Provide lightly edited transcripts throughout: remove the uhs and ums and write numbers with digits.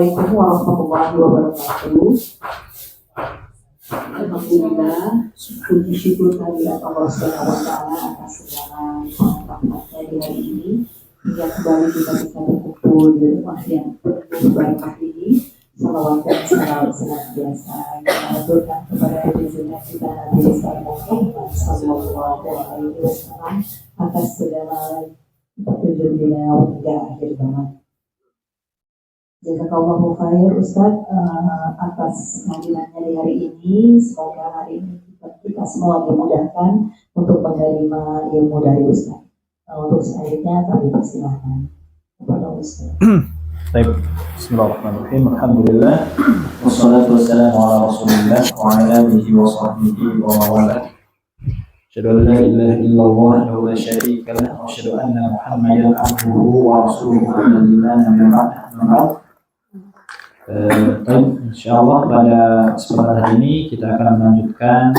Assalamualaikum warahmatullahi wabarakatuh. Alhamdulillah, puji syukur kehadirat Allah Subhanahu wa Ta'ala atas segala rahmatnya di hari ini, hingga kembali kita bisa berkumpul di rumah yang penuh berkah ini. Salawat dan salam senantiasa kita aturkan kepada junjungan kita Nabi Muhammad sallallahu alaihi wasallam atas segala petunjuk beliau hingga akhir zaman. Jazakallahu khair Ustaz atas kehadirannya di hari ini. Semoga hari ini kita semua dimudahkan untuk menerima ilmu dari Ustaz. Untuk selanjutnya kami persilahkan kepada Ustaz. Baik, bismillahirrahmanirrahim. Alhamdulillah wassalatu wassalamu ala Rasulillah wa ala alihi wa sahbihi wa mawala. Asyhadu an la ilaha illallah wa la syarika lah wa asyhadu anna Muhammadan abduhu wa rasuluhu alladzi la insyaallah pada kesempatan hari ini kita akan melanjutkan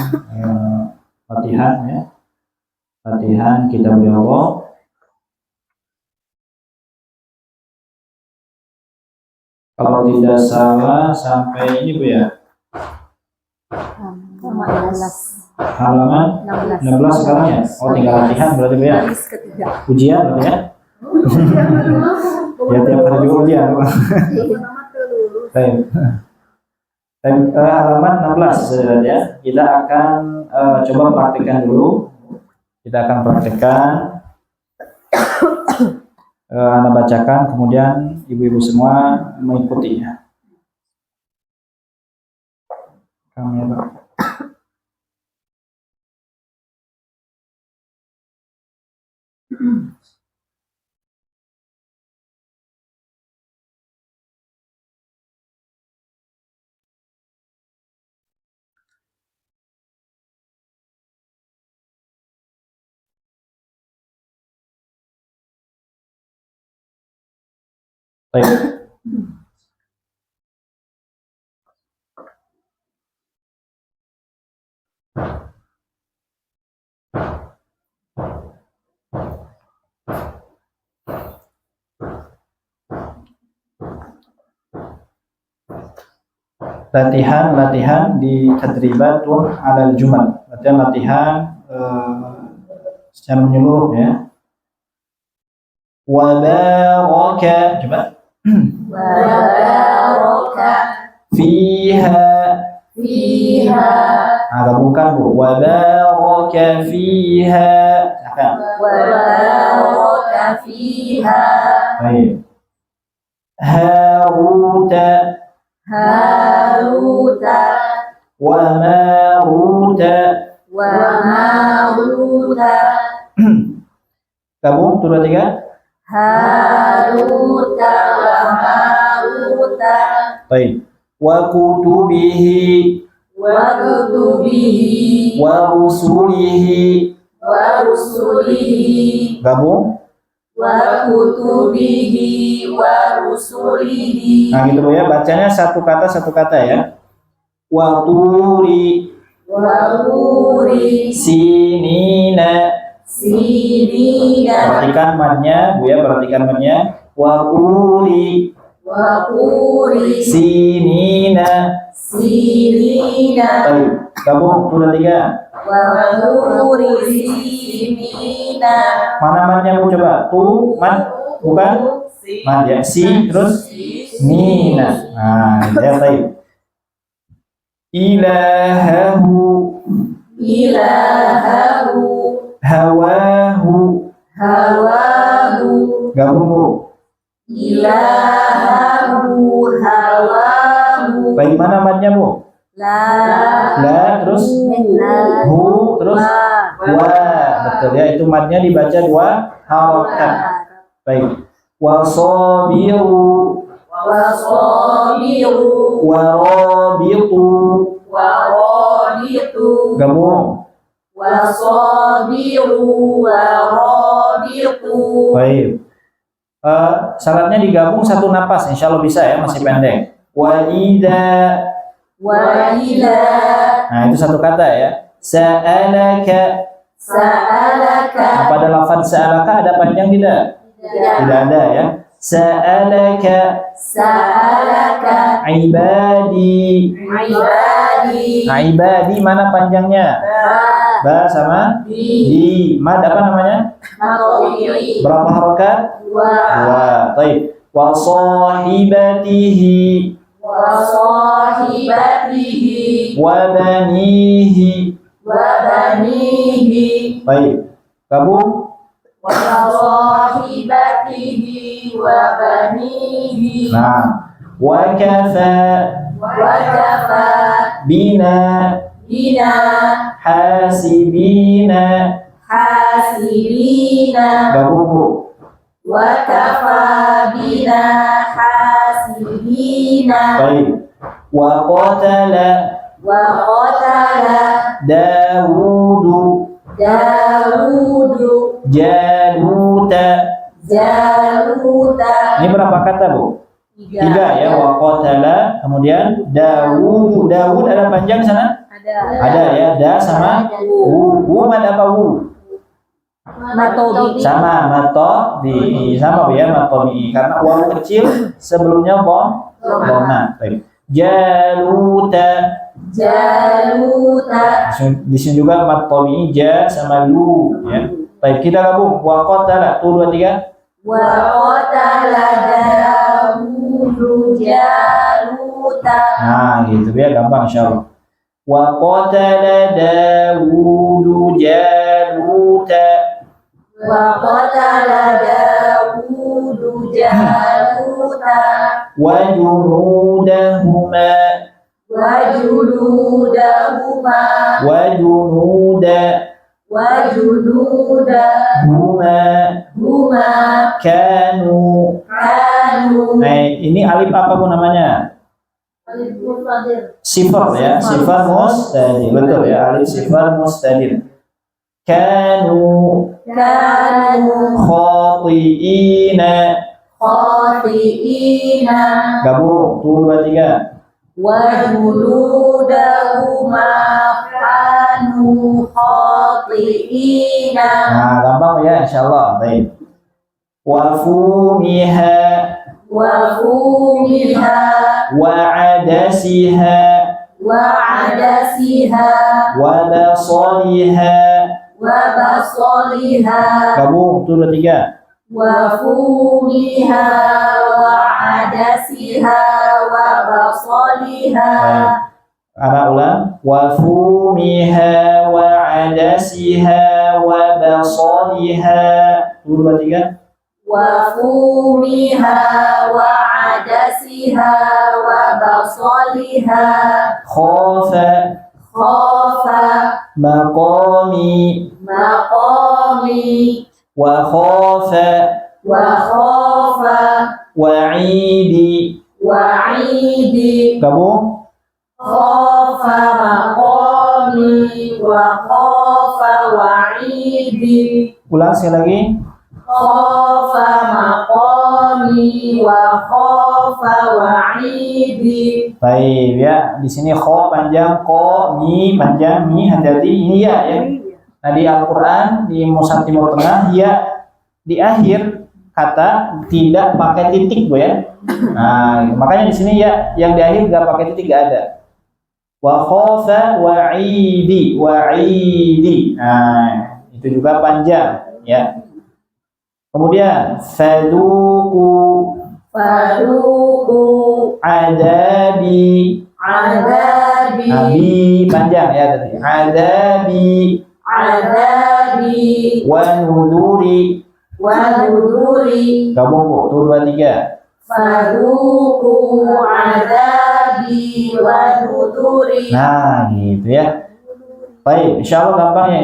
latihan ya. Latihan kitab Allah. Kalau tidak salah sampai ini Bu ya. Halaman 16 sekarang ya. Oh, tinggal latihan berarti Bu ya. Ujian berarti ya. Ya tiap hari juga ujian. Baik. Halaman 16 ya. Kita akan coba praktikkan dulu. Kita akan praktikkan. Anda bacakan, kemudian ibu-ibu semua mengikutinya. Kamera. Baik. Latihan di tadribatun alal jumal. Latihan secara menyeluruh ya. Wa baraka, coba. Wa baraka fiha. Nah, gabungkan Bu. Wa baraka fiha. Wa baraka fiha. Baik. Haruta wa maruta. Gabung 2 3. Haruta wa maruta. Baik. Wa kutubihi wa rusulihi. Gabung. Wa kutubihi wa rusulihi. Nah gitu ya, bacanya satu kata ya. Wa turi sinina. Perhatikan madnya Bu ya, perhatikan madnya. Wa turi sinina. Baik, gabung 2 3. Wa turi sinina. Mana madnya Bu, coba. Tu mad bukan mad ya. Si terus nina. Nah, ya baik. Ilahahu hawahu. Gabung Bu. Ilahu hawahu. Baik, mana madnya Bu? La terus hu terus wa. Betul ya, itu madnya dibaca 2 harokat. Baik. Wasabiru warabitu. Gabung. Baik. Syaratnya digabung satu napas, insya Allah bisa ya, masih pendek. Walida. Nah itu satu kata ya. Sa'alaka. Pada lafaz sa'alaka ada panjang tidak? Tidak ada ya. Sa'alaka Sa'alaka ibadi. ibadi Ibadi mana panjangnya? Ba sama di. Mad apa namanya? Matobi Berapa harokat? Dua. Baik. Wa sahibatihi Wa sahibatihi wa banihi. Wa banihi Baik. Gabung. Wa sahibatihi Wa banihi Nah, wa kafa Wa kafa bina bina hasibina. hasibina Gabung Bu. Wa kafa bina hasibina Baik. Wa qatala Wa qatala Dawudu Dawudu Jaluta. Jaluta Ini berapa kata Bu? Tiga ya. Wa qatala, kemudian Dawud. Dawud ada panjang sana? Ada ya. Da sama wu. Wu ada apa wu? Matobi Sama mato di sama Bu ya, mato bi. Karena wawu kecil sebelumnya bom. Nah, baik. Jaluta. Jaluta Di sini juga mato bi ja sama lu ya. Baik, kita gabung. Wa qatala. 1 2 3. Wa qatala Dawudu Jaluta Nah, gitu ya, gampang insyaallah. Wa qatala Dawudu Jaluta Wa qatala Dawudu Jaluta wa junudahuma Wa junudahuma wa junuda Wa junudahuma huma kanu. Kanu Nah, ini alif apa Bu namanya? Sifat ya, sifat mustadir. Betul ya, alif sifat mustadir. Kanu Kanu khati'ina. khati'ina Gabung 1 2 3. Wa junudahuma kanu khati'ina Nah, gampang ya insyaallah. Baik. Wa fumiha Wa fumiha wa adasiha Wa adasiha wa basaliha. Wa basaliha Gabung 1 2 3. Wa fumiha Wa adasiha Wa basaliha Anak ulang. Wa fumiha wa adasiha wa basaliha. 1 2 3. Wa fumiha Wa adasiha Wa basaliha Khafa Khafa maqami maqami wa khafa Wa khafa wa'idi. wa'idi Gabung. Khafa maqami Wa khafa wa'idi Ulang sekali lagi. Khafa maqami Wa khafa wa'idi Baik ya, di sini kho panjang, ko, mi panjang, mi hati-hati ini ya ya. Nah di Al-Quran di Mushaf Timur Tengah ya di akhir kata tidak pakai titik Bu ya. Nah makanya di sini ya yang di akhir nggak pakai titik nggak ada. Wa khafa wa'idi wa'idi. Nah itu juga panjang ya. Kemudian faduku Faduku adabi. adabi Abi panjang ya tadi. Adabi adabi wa nuduri. wa nuduri Gabung Bu, 1 2 3. faduku adabi wa nuduri Nah, gitu ya. Baik, insya Allah gampang ya.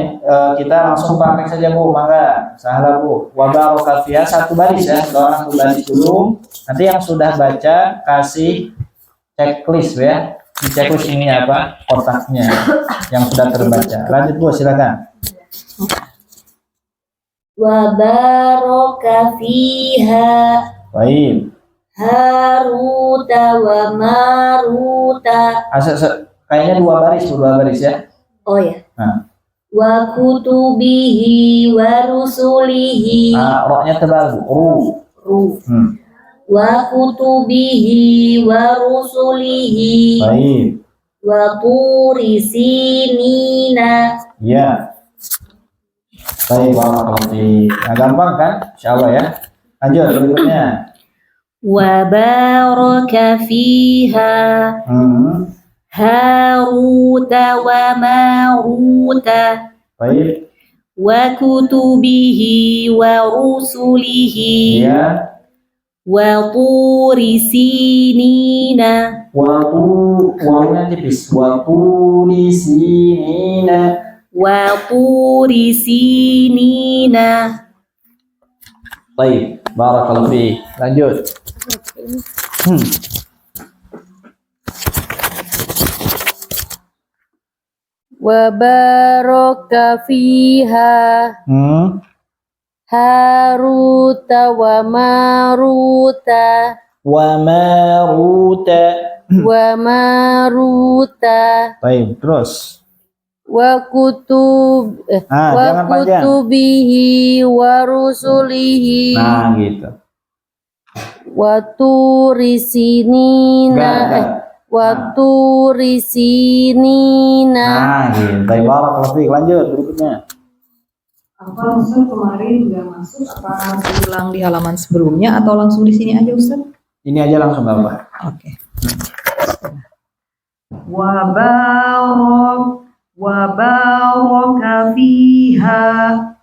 Kita langsung praktek saja Bu, mangga. Salah Bu. Wa barokat fiha, 1 baris ya. Doa 1 baris dulu. Nanti yang sudah baca kasih checklist ya. Di checklist ini apa? Kotaknya yang sudah terbaca. Lanjut Bu, silakan. wa baraka fiha Baik. haruta wa maruta Kayaknya 2 baris, 2 baris ya. oh ya Nah. wa kutubihi wa rusulihi Roknya tebal Bu. Ru. Ru. wa kutubihi wa rusulihi Baik. wa turi sinina. Ya. Baik, barakallahu fiik. Nah, gampang kan? Insyaallah ya. Lanjut berikutnya. Wa baraka fiha Haruta wa Maruta Baik. wa kutubihi wa rusulihi Ya. wa turi sinina Wawunya tipis. Waturi sinina. wa turi sinina. Baik, barakallahu fiik. Lanjut. Wa baraka fiha Haruta wa Maruta Wa maruta. wa Maruta Baik, terus. wa Jangan panjang. kutubihi wa rusulihi Nah, gitu. wa turi sinina Enggak. wa turi sinina. Nah, gitu. Baik, barakallahu fiik. Lanjut berikutnya. Apa Ustaz kemarin nggak masuk? Apa harus diulang di halaman sebelumnya atau langsung di sini aja Ustaz? Ini aja langsung enggak apa. Oke. Wa baraka fiha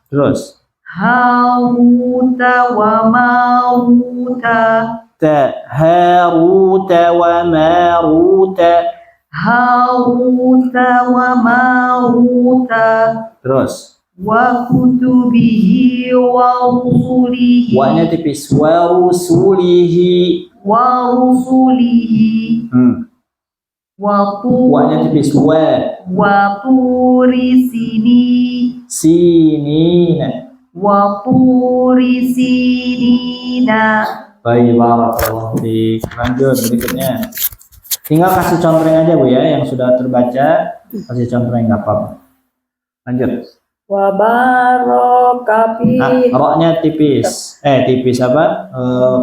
Terus. Haruta wa Maruta Haruta wa maruta. Haruta wa Maruta Terus. wa kutubihi wa rusulihi Wa-nya tipis. Wa rusulihi. wa rusulihi Wa-nya tipis. wa turi Sinina. wa turi sinina. Baik, barakallahu fiik. Lanjut berikutnya. Tinggal kasih contohnya aja Bu ya, yang sudah terbaca kasih contohnya nggak apa-apa. Lanjut. Wa baraka Nah, roknya tipis. Tipis apa?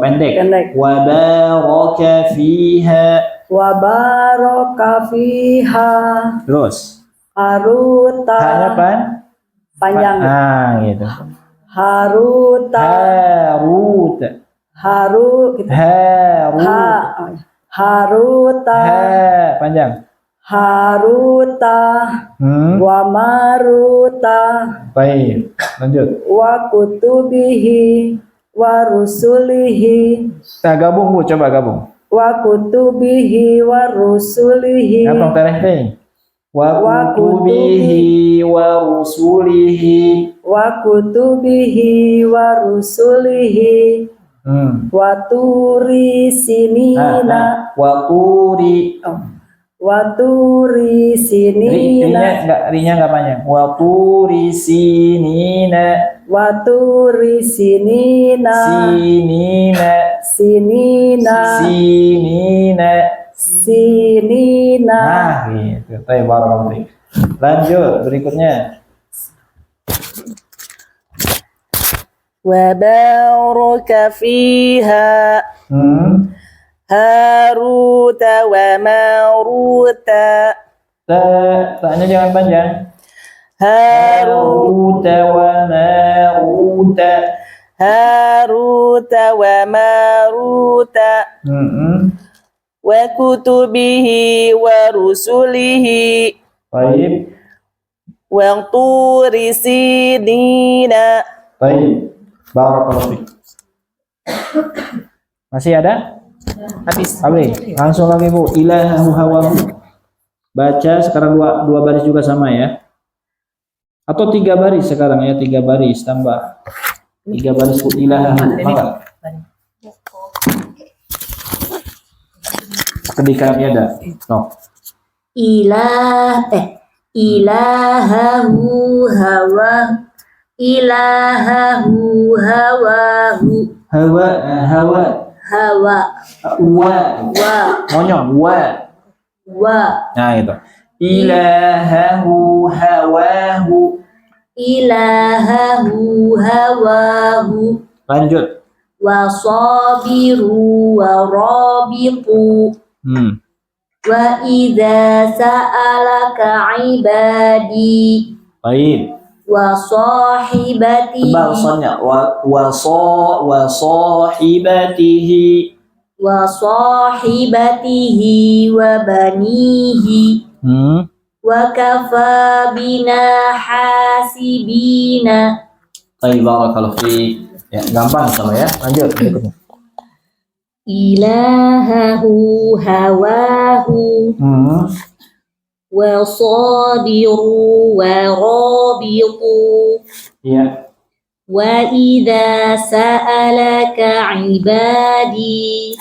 Pendek. Wa baraka fiha. wa baraka fiha Terus. Haruta Hanya pan? panjang Gitu. Haruta Harut. Haru gitu. Haruta Panjang. Haruta wa Maruta Baik. Lanjut. wa kutubihi wa rusulihi Kita gabung Bu, coba gabung. wa kutubihi wa rusulihi Gampang tereh. Wa kutubihi wa rusulihi. wa kutubihi wa rusulihi wa turi sinina Wa turi. wa turi sinina Rinya enggak panjang. Wa turi sinina. wa turi sinina Sinina. sinina. Nah, gitu. Baik, barakallahu fiik. Lanjut berikutnya. Wa baraka fiha Haruta wa Maruta Taknya jangan panjang. Haruta wa Maruta wa kutubihi wa rusulihi Baik. wa turi sinina. Baik. Barakallahu fiik. Masih ada? Habis. Langsung lagi Bu. Ilahu hawahu. Baca sekarang dua baris juga sama ya. Atau 3 baris sekarang ya, 3 baris tambah. 3 baris Bu. Ilahu. Maka. Ketika ada. No. Ilahahu hawahu Hawa. hawa Monyong. wa Nah itu. Ilahahu hawahu. ilahahu hawahu Lanjut. wasabiru warabitu wa idza sa'alaka ibadi Baik. wa sahibati Tebal sonnya. Wa sahibatihi. wa sahibatihi wa banihi wa kafa bina hasibina. Baik, barakallahu fi. Ya, gampang sama ya. Lanjut berikutnya. Ilahahu hawahu wa sadiru wa rabitu Iya. wa idza sa'alaka ibadi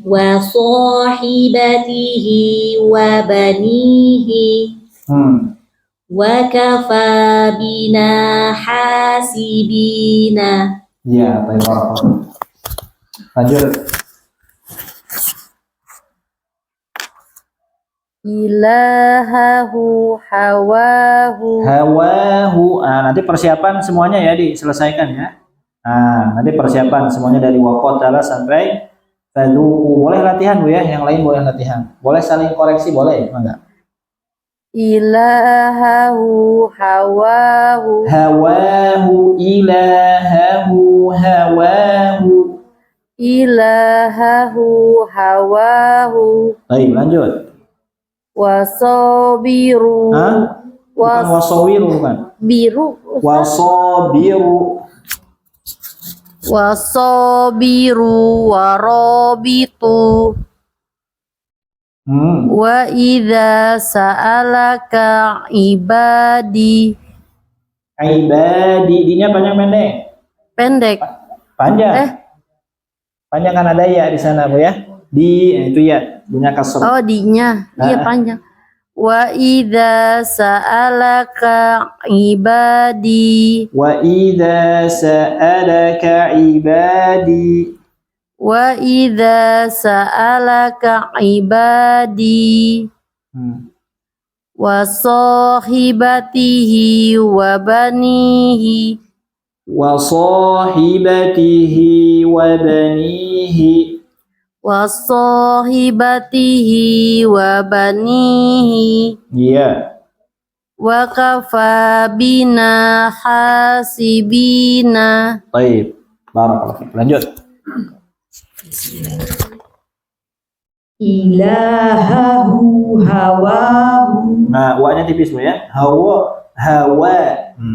wa sahibatihi wa banihi wa kafa bina hasibina. Iya, baik, barakallahu. Lanjut. Ilahahu hawahu. Nanti persiapan semuanya ya diselesaikan ya. Nanti persiapan semuanya dari waqotala sampai fadhuku. Boleh latihan Bu ya, yang lain boleh latihan. Boleh saling koreksi, boleh enggak? Ilahahu hawahu. Hawahu ilahahu hawahu. Ilahahu hawahu. Baik, lanjut. Wasobiru. Bukan wasowiru bukan. Biru. Wasobiru. Wasobiru warobitu. Wa idza sa'alaka ibadi. Ibadi, dinya panjang pendek? Pendek. Panjang. Panjang kan ada ya di sana Bu ya. Itu ya, dinya kasr. Oh, dinya. Iya panjang. Wa idza sa'alaka ibadi. Wa idza sa'alaka ibadi. Wa idza sa'alaka ibadi. Wa sahibatihi wa banihi. Wa sahibatihi wa banihi. Wa sahibatihi wa banihi. Iya. Wa kafa bina hasibina. Baik. Barakallahu. Lanjut. Ilahahu hawahu. Nah, wa-nya tipis Bu ya. Hawa.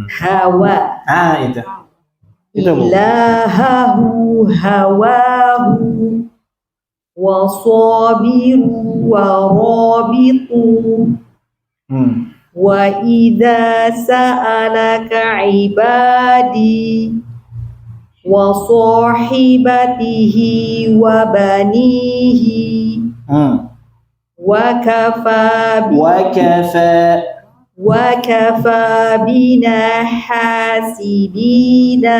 Hawa. Itu. Itu Bu. Ilahahu hawahu. Wasabiru warabitu. Wa idza sa'alaka ibadi. Wa sahibatihi wa banihi. Wa kafa bina hasibina.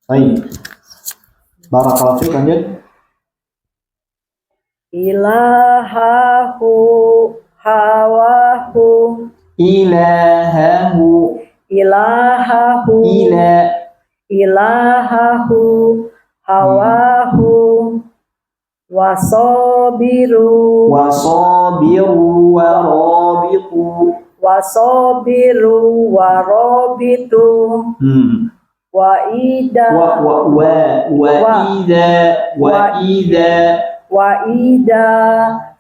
Baik. Barakallahu fiik, lanjut. Ilahahu hawahu. Ilahahu. Ilahahu. Ilahahu hawahu. Wasabiru. Wasabiru warabitu. Wasabiru warabitu. Wa idza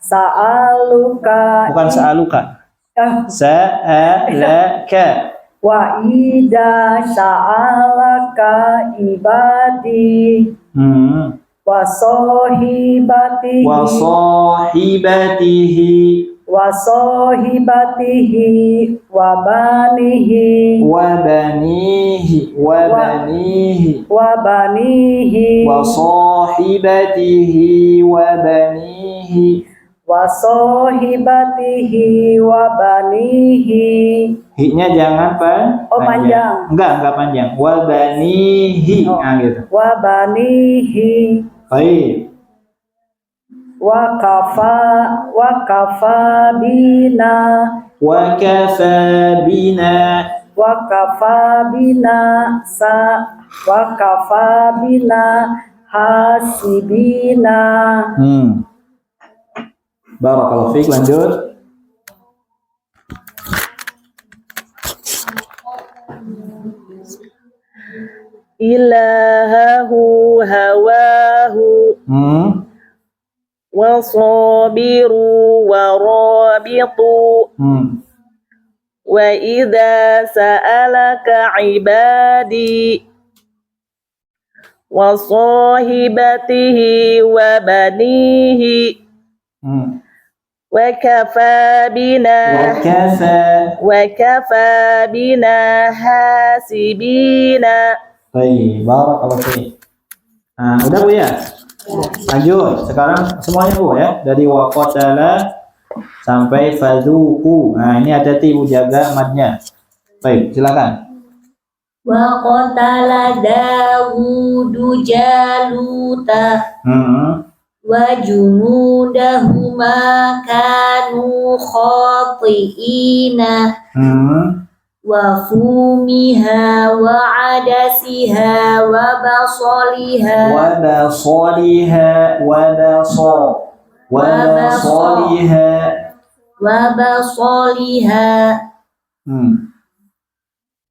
sa'aluka. Bukan sa'aluka. Sa'alaka. Wa idza sa'alaka ibadi. Wa sahibatihi. Wa sahibatihi wa banihi. Wa banihi. Wa sahibatihi wa banihi. Wa sahibatihi wa banihi. Hi-nya jangan panjang. Enggak panjang. Wa banihi. Gitu. Wa banihi. Baik. Wa kafa bina. Wa kafa bina. wa kafa bina hasibina. Barakallahu fiik, lanjut. Ilahahu hawahu wa sabiru wa rabitu wa idza sa'alaka ibadi wa sahibatihi wa banihi wa kafa bina hasibina. Baik, barakallahu fiik. Nah, udah Bu ya? Lanjut. Sekarang semuanya Bu ya. Dari wa qatala sampai fadzuqu. Nah, ini hati-hati Bu, jaga madnya. Baik, silakan. Wa qatala Dawudu Jaluta wa junudahuma kanu khati'ina wa fumiha wa adasiha wa basaliha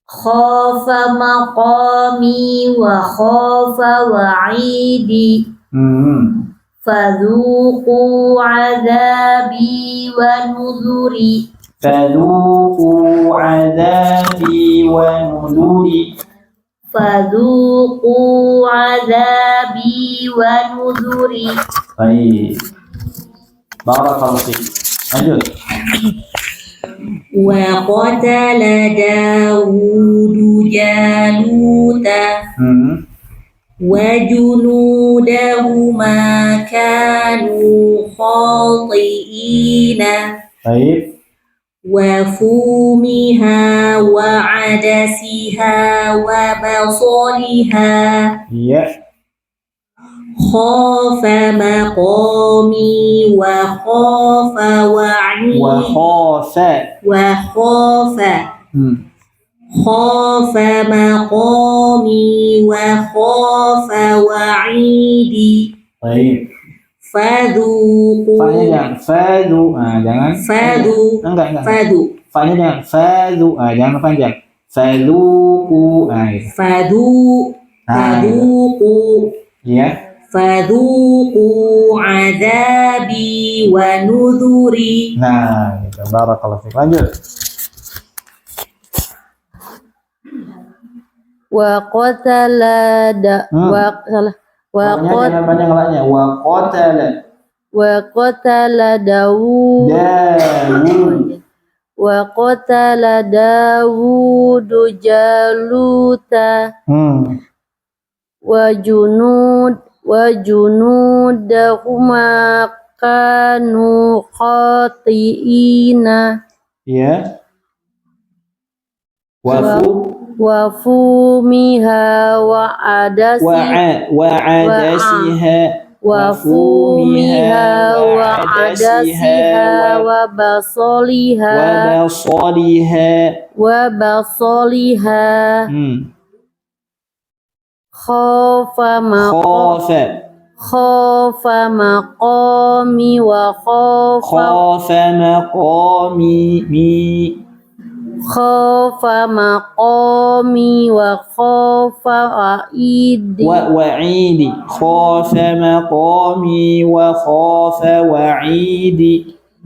khafa maqami wa khafa wa'idi fadhuqu adzabi wa nuzuri Fadzuqu adzabi wa nuzuri. Baik. Barakallahu fiik. Lanjut. Wa qatala Dawudu Jaluta wa junudahuma kanu khati'ina. Baik. Wa fumiha wa adasiha wa basaliha Iya. khafa maqami wa khafa wa'idi khafa maqami wa khafa wa'idi. Baik. Fadzuqu. Fa-nya jangan fadzu. Ah, jangan. Fadzu. Enggak. Fadzu. Fa-nya jangan fadzu. Ah, jangan panjang. Fadzuqu. Ah, gitu. Fadzuqu. Iya. Fadzuqu adzabi wa nuzuri. Nah, gitu. Barakallahu fiik. Lanjut. Wa qatala Jangan panjang kalanya. Wa qatala Dawud Jaluta wa junudahuma kanu khati'ina. Iya. Wa fumiha wa adasiha wa basaliha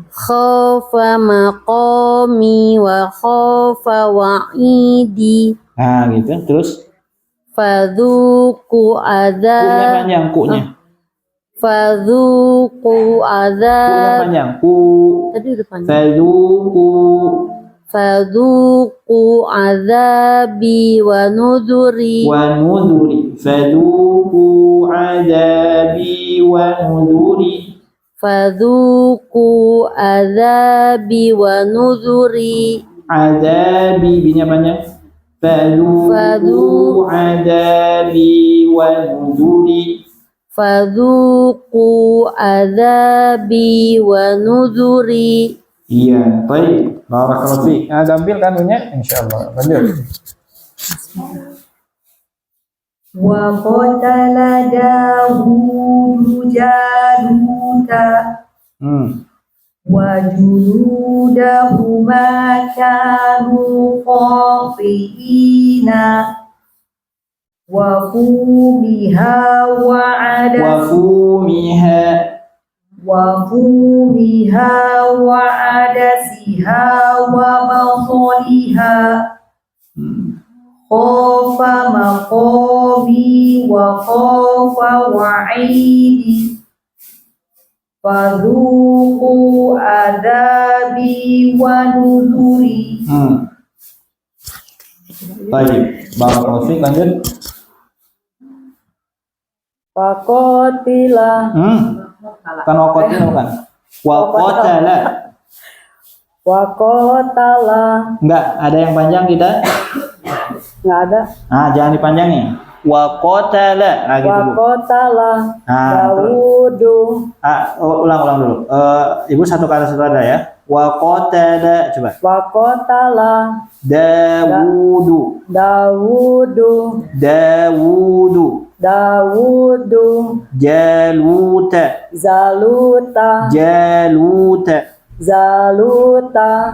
khafa maqami wa khafa wa'idi. Nah, gitu. Terus Fadzuqu kunya panjang, kunya. Fadzuqu adzab. Panjang. Tadi udah panjang. Fadzuqu adzabi wa nuzuri. Fadzuqu adzabi wa nuzuri. Fadzuqu adzabi wa nuzuri. Adzabi binya panjang. Fadzuqu adzabi wa nuzuri. Fadzuqu adzabi wa nuzuri. Iya, baik. Barakallahu fiik. Nah, tampil kan punya? Insyaallah. Lanjut. Wa qatala Dawudu Jaluta wa junudahu ma kanu khatiina wa fumiha wa adasiha wa basaliha khofa maqami wa khofa wa'idi fadhuqu adabi wa nuzuri. Baik, barakallahu fiik. Lanjut. Faqatila. Kan waqatila bukan? Waqatala. Waqatala. Enggak, ada yang panjang tidak? Enggak ada. Nah, jangan dipanjangin. Waqatala. Nah, gitu, Bu. Waqatala. Nah, Dawudu. ulang dulu. Ibu satu kata satu ada ya. Waqatala, coba. Waqatala. Dawudu. Dawudu. Dawudu. Dawudu. Jaluta. Zaluta. Jaluta. Zaluta.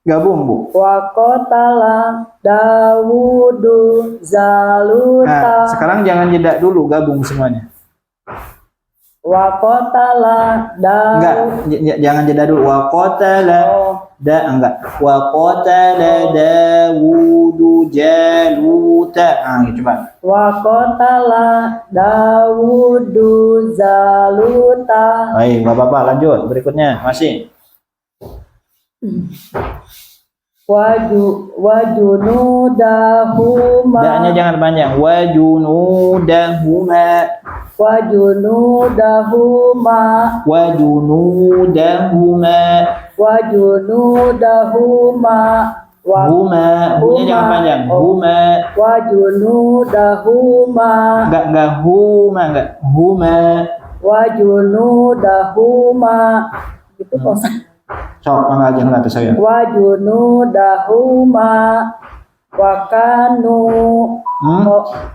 Gabung, Bu. Waqatala Dawudu Zaluta. Nah, sekarang jangan jeda dulu, gabung semuanya. Waqatala Enggak, jangan jeda dulu. Waqatala enggak. Waqatala Dawudu Jaluta. Nah, coba. Waqatala Dawudu Zaluta. Baik, Bapak-bapak lanjut. Berikutnya masih. Wajunudahuma. Daknya jangan panjang. Wajunudahuma. Wajunudahuma. Wajunudahuma. Wajunudahuma. Huma. Hunya jangan panjang. Huma. Wajunudahuma. Enggak huma, enggak. Huma. Wajunudahuma. Gitu kok. Sok, angkat aja kata saya. Wa junudahuma wa kanu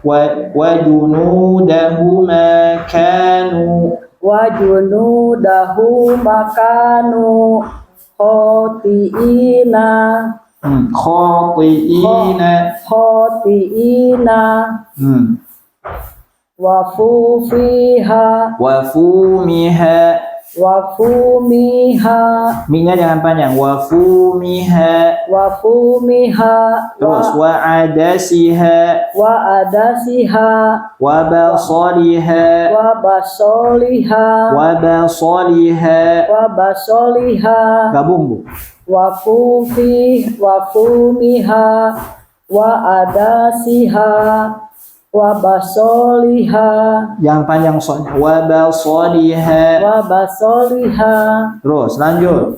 wa junudahuma kanu wa junudahuma kanu khotiina khotiina wa fufiha wa fumiha. Minya jangan panjang. Wafumiha. Terus wa adasiha. Wa basaliha. Gabung, Bu. Wafumiha wa adasiha wa basoliha. Yang panjang soalnya. Wa basoliha. Terus lanjut.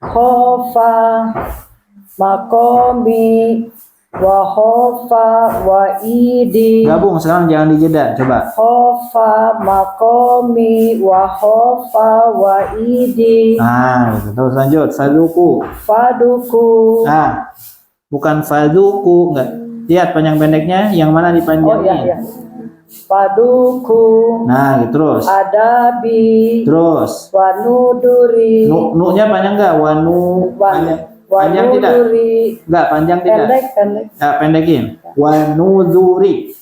Khofa makomi wa khofa wa idi. Gabung sekarang, jangan dijeda. Coba. Khofa makomi wa khofa wa idi. Nah, gitu. Terus lanjut. Faduku. Bukan faduku, enggak. Lihat panjang pendeknya, yang mana dipanjangin? Paduku. Nah, gitu terus. Adabi. Terus. Wanuduri. Nu-nya panjang enggak? Panjang tidak? Enggak, panjang tidak? Pendek. Nah, pendekin. Wanuduri.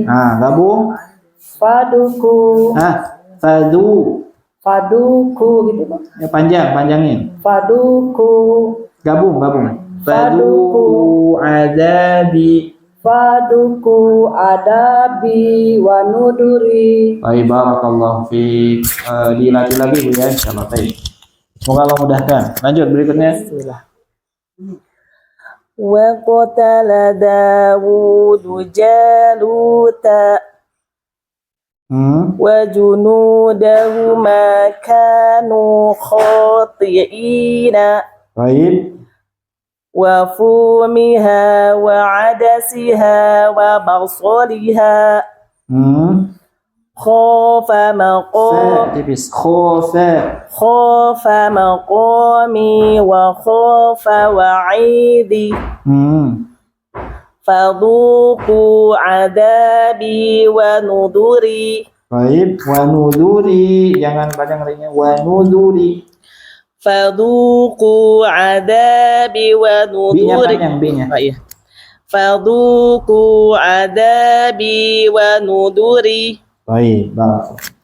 Nah, gabung. Paduku. Paduku gitu. Ya, panjangin. Paduku. Gabung. Faduku adabi wa nuduri. Baik, barakallahu fiik. Dilatih lagi, Bu, ya, insyaallah. Baik. Semoga Allah mudahkan. Lanjut berikutnya. Wa qatala Dawudu Jaluta wa junudahu ma kanu khati'ina. Baik. Wa fumiha wa adasiha wa basaliha khafa Fa maqam tipis. Khofa. khafa maqami wa khafa wa'idi fadhuqu adabi wa nuduri Baik, wa nuduri, jangan panjang ringnya. Wa nuduri. fadhuqu adabi wa B-nya nuduri panjang, B-nya. Oh, iya. Fadhuqu adabi wa nuduri. Baik, bagus.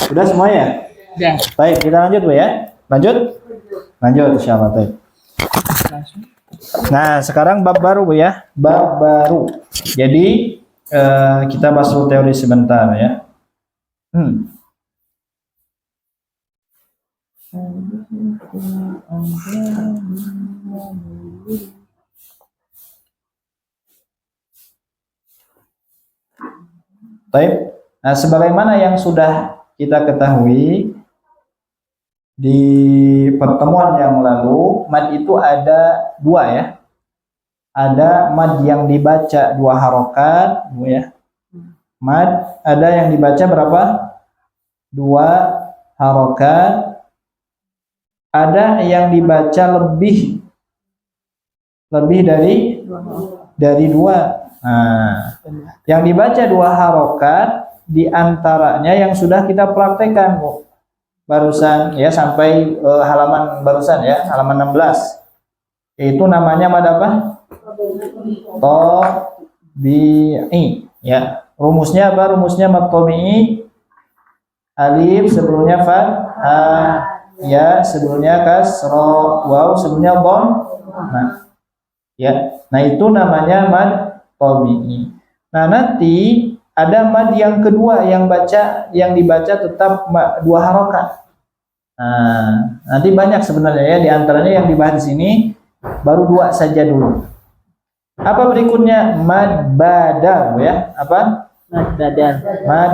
Sudah semua ya? Sudah. Baik, kita lanjut Bu ya. Lanjut? Lanjut insyaallah. Baik. Nah, sekarang bab baru Bu ya. Bab baru. Jadi kita bahas dulu teori sebentar ya. Baik. Nah, sebagaimana yang sudah kita ketahui di pertemuan yang lalu, mad itu ada dua ya. Ada mad yang dibaca dua harokat, Bu ya. Mad ada yang dibaca berapa? Dua harokat. Ada yang dibaca lebih dari dua. Nah, yang dibaca dua harokat diantaranya yang sudah kita praktekkan Bu. Barusan ya sampai halaman barusan ya, halaman 16. Itu namanya mad apa? Tabi'i ya. Rumusnya apa? Rumusnya mad tabi'i. Alif sebelumnya fathah, ya sebelumnya kasroh, waw sebelumnya dhamma. Nah, ya. Nah, itu namanya mad tabi'i. Nah, nanti ada mad yang kedua yang dibaca tetap dua harokat. Nah, nanti banyak sebenarnya ya, diantaranya yang dibahas di sini baru dua saja dulu. Apa berikutnya? Mad badal ya. Apa? Mad badal. Mad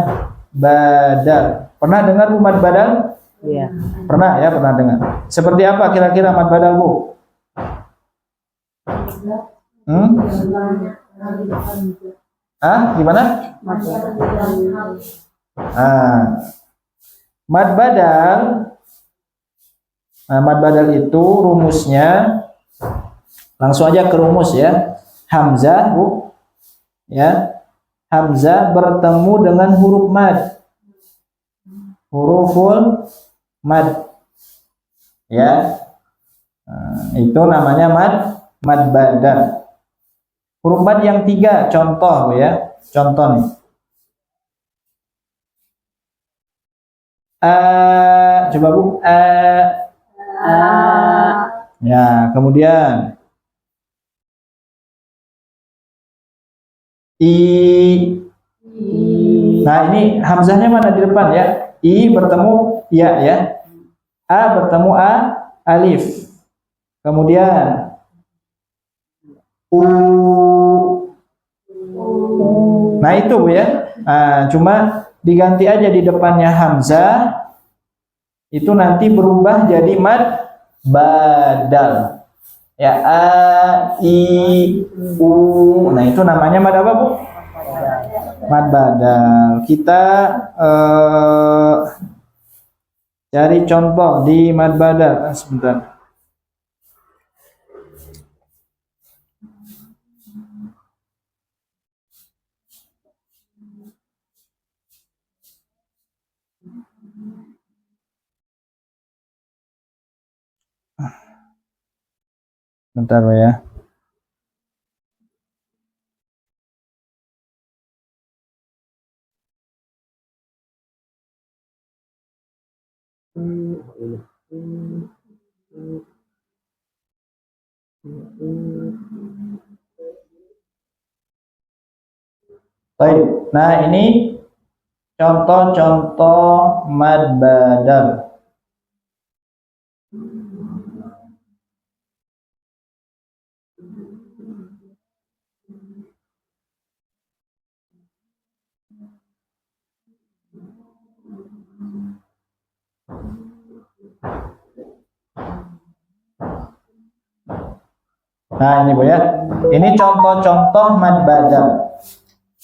badal. Pernah dengar Bu mad badal? Iya. Pernah ya, pernah dengar. Seperti apa kira-kira mad badal Bu? Gimana? Mad badal. Nah, mad badal itu rumusnya langsung aja ke rumus ya. Hamzah Bu ya. Hamzah bertemu dengan huruf mad. Huruful mad ya. Nah, itu namanya mad badal. Huruf mad yang tiga, contoh Bu ya. Contoh nih. Coba Bu. Ya, kemudian I. Nah, ini hamzahnya mana di depan ya? I bertemu ya. A bertemu alif. Kemudian U. Nah, itu Bu ya. Nah, cuma diganti aja di depannya hamzah. Itu nanti berubah jadi mad badal. Ya, A, I, U. Nah, itu namanya mad apa Bu? Mad badal. Kita cari contoh di mad badal. Sebentar. Bentar ya. Baik. Nah, ini contoh-contoh mad badal. Nah, ini Bu ya. Ini contoh-contoh mad badal.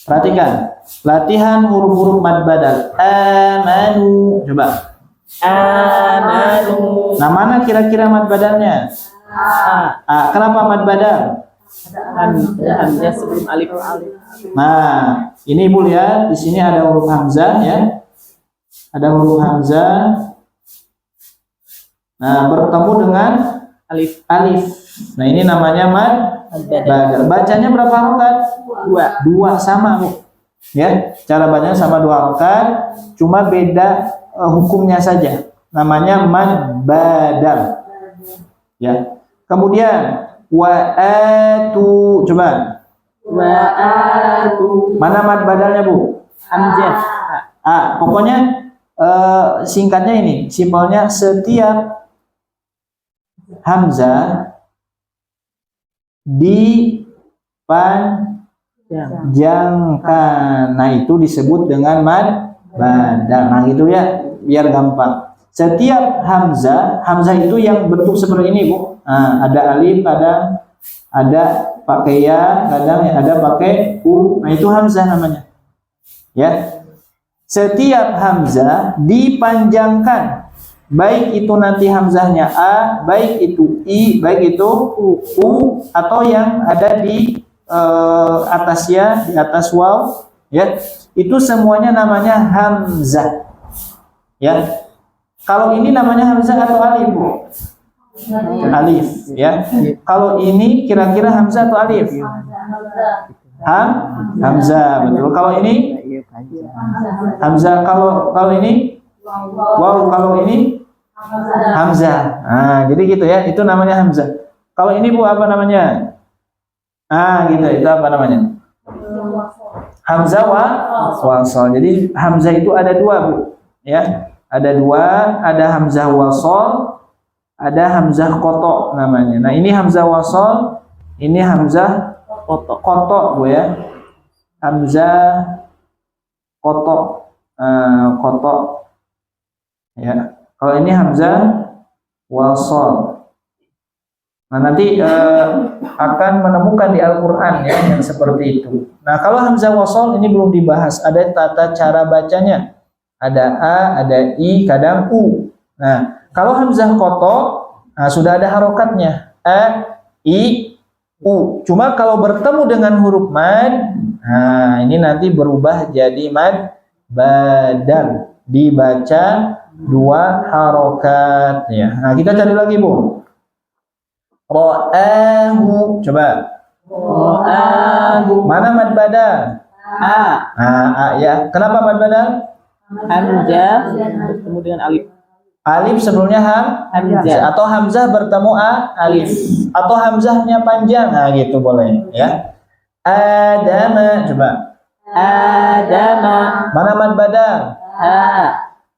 Perhatikan. Latihan huruf-huruf mad badal. Amanu. Coba. Amanu. Nah, mana kira-kira mad badalnya? Kenapa mad badal? Hamzah sebelum alif. Nah, ini Ibu lihat di sini ada huruf hamzah ya. Ada huruf hamzah. Nah, bertemu dengan Alif. Nah, ini namanya mad badal. Bacanya berapa harokat? Dua sama, Bu. Ya, cara bacanya sama 2 harokat, cuma beda hukumnya saja. Namanya mad badal. Ya. Kemudian wa'atu, coba. Wa'atu. Mana mad badalnya, Bu? Hamzah. Pokoknya singkatnya ini, simpelnya setiap hamzah dipanjangkan. Nah, itu disebut dengan mad badal. Nah, gitu ya, biar gampang. Setiap hamzah itu yang bentuk seperti ini, Bu. Nah, ada alif, ada pakai ya, kadang ada pakai u. Nah, itu hamzah namanya. Ya. Setiap hamzah dipanjangkan. Baik itu nanti hamzahnya a, baik itu i, baik itu u, atau yang ada di atasnya, di atas waw, ya. Itu semuanya namanya hamzah. Ya. Kalau ini namanya hamzah atau alif, Bu? Alif, ya. Kalau ini kira-kira hamzah atau alif? Hamzah, betul. Kalau ini hamzah. Kalau ini waw. Kalau ini hamzah. Nah, jadi gitu ya. Itu namanya hamzah. Kalau ini, Bu, apa namanya? Gitu. Itu apa namanya? Hamzah wasol. Jadi hamzah itu ada 2, Bu. Ya. Ada 2, ada hamzah wasol, ada hamzah kotok namanya. Nah, ini hamzah wasol, ini hamzah kotok, Bu ya. Hamzah kotok, kotok. Ya. Kalau ini hamzah wasol. Nah, nanti akan menemukan di Al-Qur'an ya yang seperti itu. Nah, kalau hamzah wasol ini belum dibahas, ada tata cara bacanya. Ada a, ada i, kadang u. Nah, kalau hamzah kotok, sudah ada harokatnya. A, i, u. Cuma kalau bertemu dengan huruf mad, ini nanti berubah jadi mad badal. Dibaca 2 harokat. Ya. Nah, kita cari lagi, Bu. Ra'ahu. Coba. Ra'ahu. Mana mad badal? A ya. Kenapa mad badal? Hamzah bertemu dengan alif. Alif sebelumnya hamzah. Atau hamzah bertemu alif. Atau hamzahnya panjang. Nah, gitu boleh ya. Adama, coba. Adama. Mana mad badal?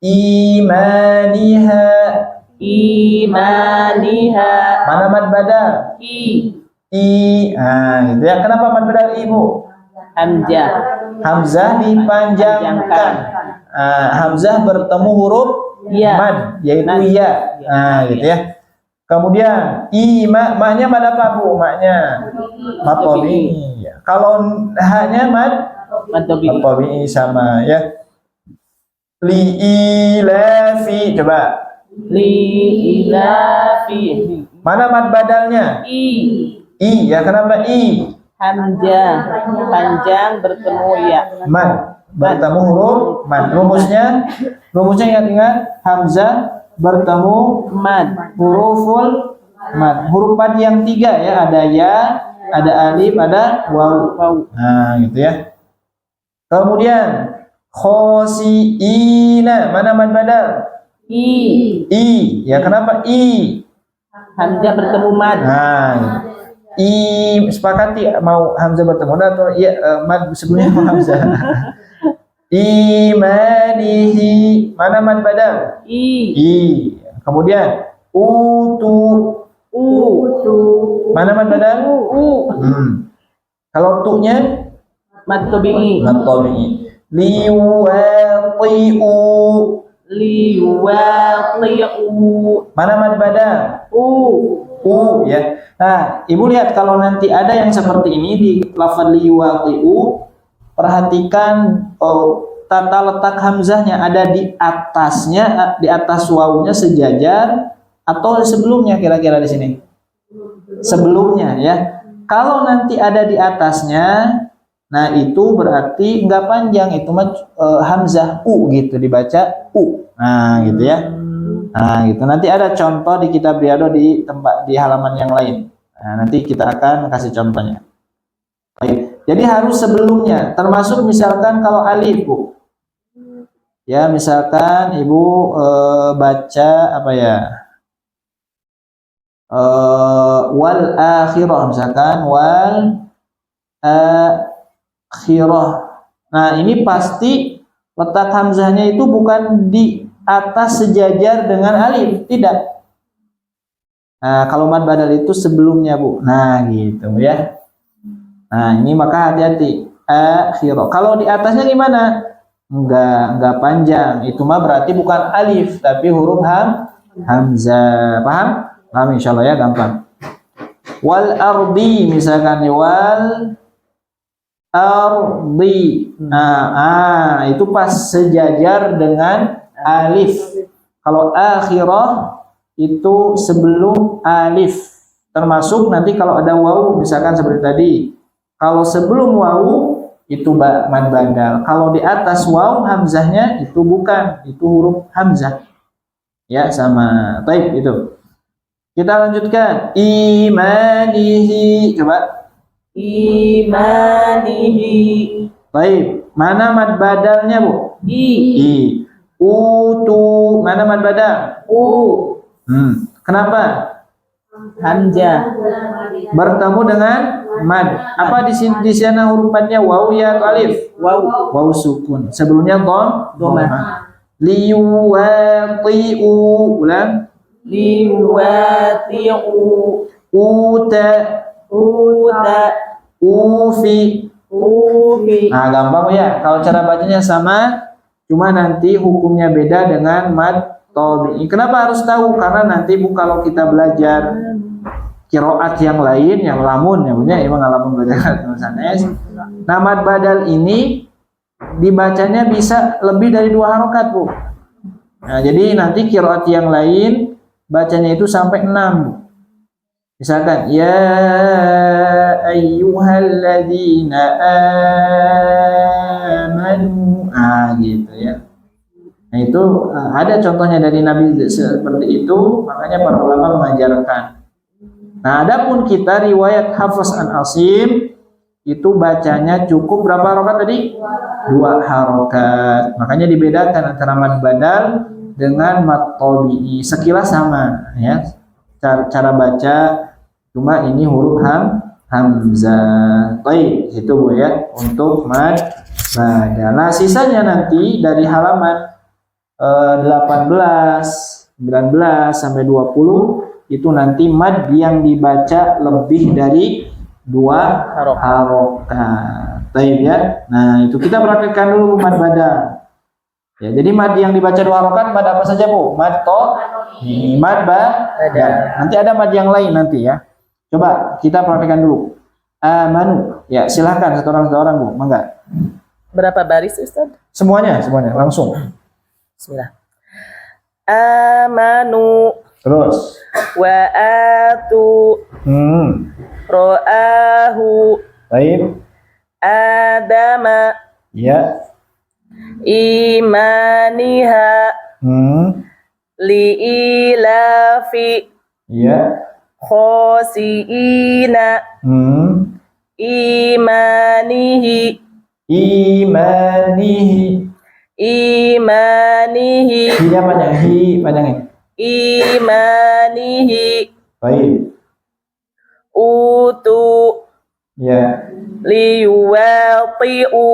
Imaniha. Imaniha. Mana mad badal? I. Gitu ya. Kenapa mad badal, Ibu? Hamzah. Hamzah dipanjangkan. Hamzah bertemu huruf mad, yaitu ya. Gitu ya. Kemudian maknya mad apa, Bu? Maknya mad tabi'i. Kalau hanya mad tabi'i sama ya. Li'ilafi, coba. Li'ilafi. Mana mad badalnya? I. Ya, kenapa i? Hamzah panjang bertemu ya. Mad bertemu huruf mad. Rumusnya ingat-ingat, hamzah bertemu huruful mad. Huruf mad yang 3 ya, ada ya, ada alif, ada waw. Nah, gitu ya. Kemudian khosiina, mana mad badal? I. Ya, kenapa i? Hamzah bertemu mad. Sepakati mau hamzah bertemu atau mad sebelumnya hamzah. Imanihi, mana mad badal? I. Kemudian utu. Mana mad badal? Kalau tu-nya mad tabi'i. Liwati'u. Mana mad badal? Ya. Nah, Ibu lihat kalau nanti ada yang seperti ini di lafaz liwati'u, perhatikan tata letak hamzahnya, ada di atasnya, di atas wawunya sejajar atau sebelumnya kira-kira di sini? Sebelumnya ya. Kalau nanti ada di atasnya, nah itu berarti nggak panjang, itu mah hamzah u gitu, dibaca u. Nah gitu ya. Nah gitu. Nanti ada contoh di kitab Riyadhah di tempat di halaman yang lain. Nah, nanti kita akan kasih contohnya. Baik. Jadi harus sebelumnya, termasuk misalkan kalau alif, Bu. Ya, misalkan Ibu baca apa ya? Wal akhirah, misalkan wal akhirah. Nah, ini pasti letak hamzahnya itu bukan di atas sejajar dengan alif, tidak. Nah, kalau mad badal itu sebelumnya, Bu. Nah, gitu ya. Nah, ini maka hati-hati. Akhirah. Kalau di atasnya gimana? Enggak panjang. Itu mah berarti bukan alif, tapi huruf hamzah. Paham? Paham insyaallah ya, gampang. Wal ardi misalkan wal ardi. Nah, itu pas sejajar dengan alif. Kalau akhirah itu sebelum alif. Termasuk nanti kalau ada wawu misalkan seperti tadi. Kalau sebelum wawu itu mad badal. Kalau di atas wawu hamzahnya itu bukan, itu huruf hamzah. Ya, sama. Baik, itu. Kita lanjutkan. Imanihi. Coba. Imanihi. Baik. Mana mad badalnya, Bu? I. Utu. Mana mad badal? U. Kenapa? Hamzah. Bertemu dengan mad. Apa di sana hurufannya? Wawu ya atau alif? Wawu. Wawu sukun. Sebelumnya Dhammah. Liwati'u. Ulang. Liwati'u. Uta. Uta. Ufi. Ufi. Nah, gampang ya. Kalau cara bacanya sama, cuma nanti hukumnya beda dengan mad tabi'i. Kenapa harus tahu? Karena nanti Bu kalau kita belajar qiraat yang lain, yang lamun, yang punya emang lamun belajar tulisannya. Nah, mad badal ini dibacanya bisa lebih dari 2 harokat, Bu. Nah, jadi nanti qiraat yang lain bacanya itu sampai 6, Bu. Misalkan ya ayyuhalladzina amanu, gitu ya. Nah, itu ada contohnya dari Nabi seperti itu, makanya para ulama mengajarkan. Nah, adapun kita riwayat Hafiz an Asim itu bacanya cukup berapa harokat tadi? 2 harokat. Makanya dibedakan antara mad badal dengan mad tabi'i. Sekilas sama ya. Cara baca, cuma ini huruf hamzah. Baik, itu Bu ya untuk mad badal. Nah, sisanya nanti dari halaman 18, 19 sampai 20 itu nanti mad yang dibaca lebih dari 2 harokat. Baik ya. Nah, itu kita praktekkan dulu mad badal. Ya, jadi mad yang dibaca 2 harokat mad apa saja, Bu? Mad mad badal. Nanti ada mad yang lain nanti ya. Coba kita praktekkan dulu. Amanu. Ya, silahkan satu orang, Bu. Mangga. Berapa baris, Ustaz? Semuanya langsung. Bismillah. Amanu. Terus. Wa atu. Ro'ahu. Baik. Adama. Ya. Imaniha. Li'ilafi. Ya. Khosiina. Imanihi. Imanihi. Hi-nya panjang, panjangnya. Imanihi. Baik. Utu. Ya. Liwati'u.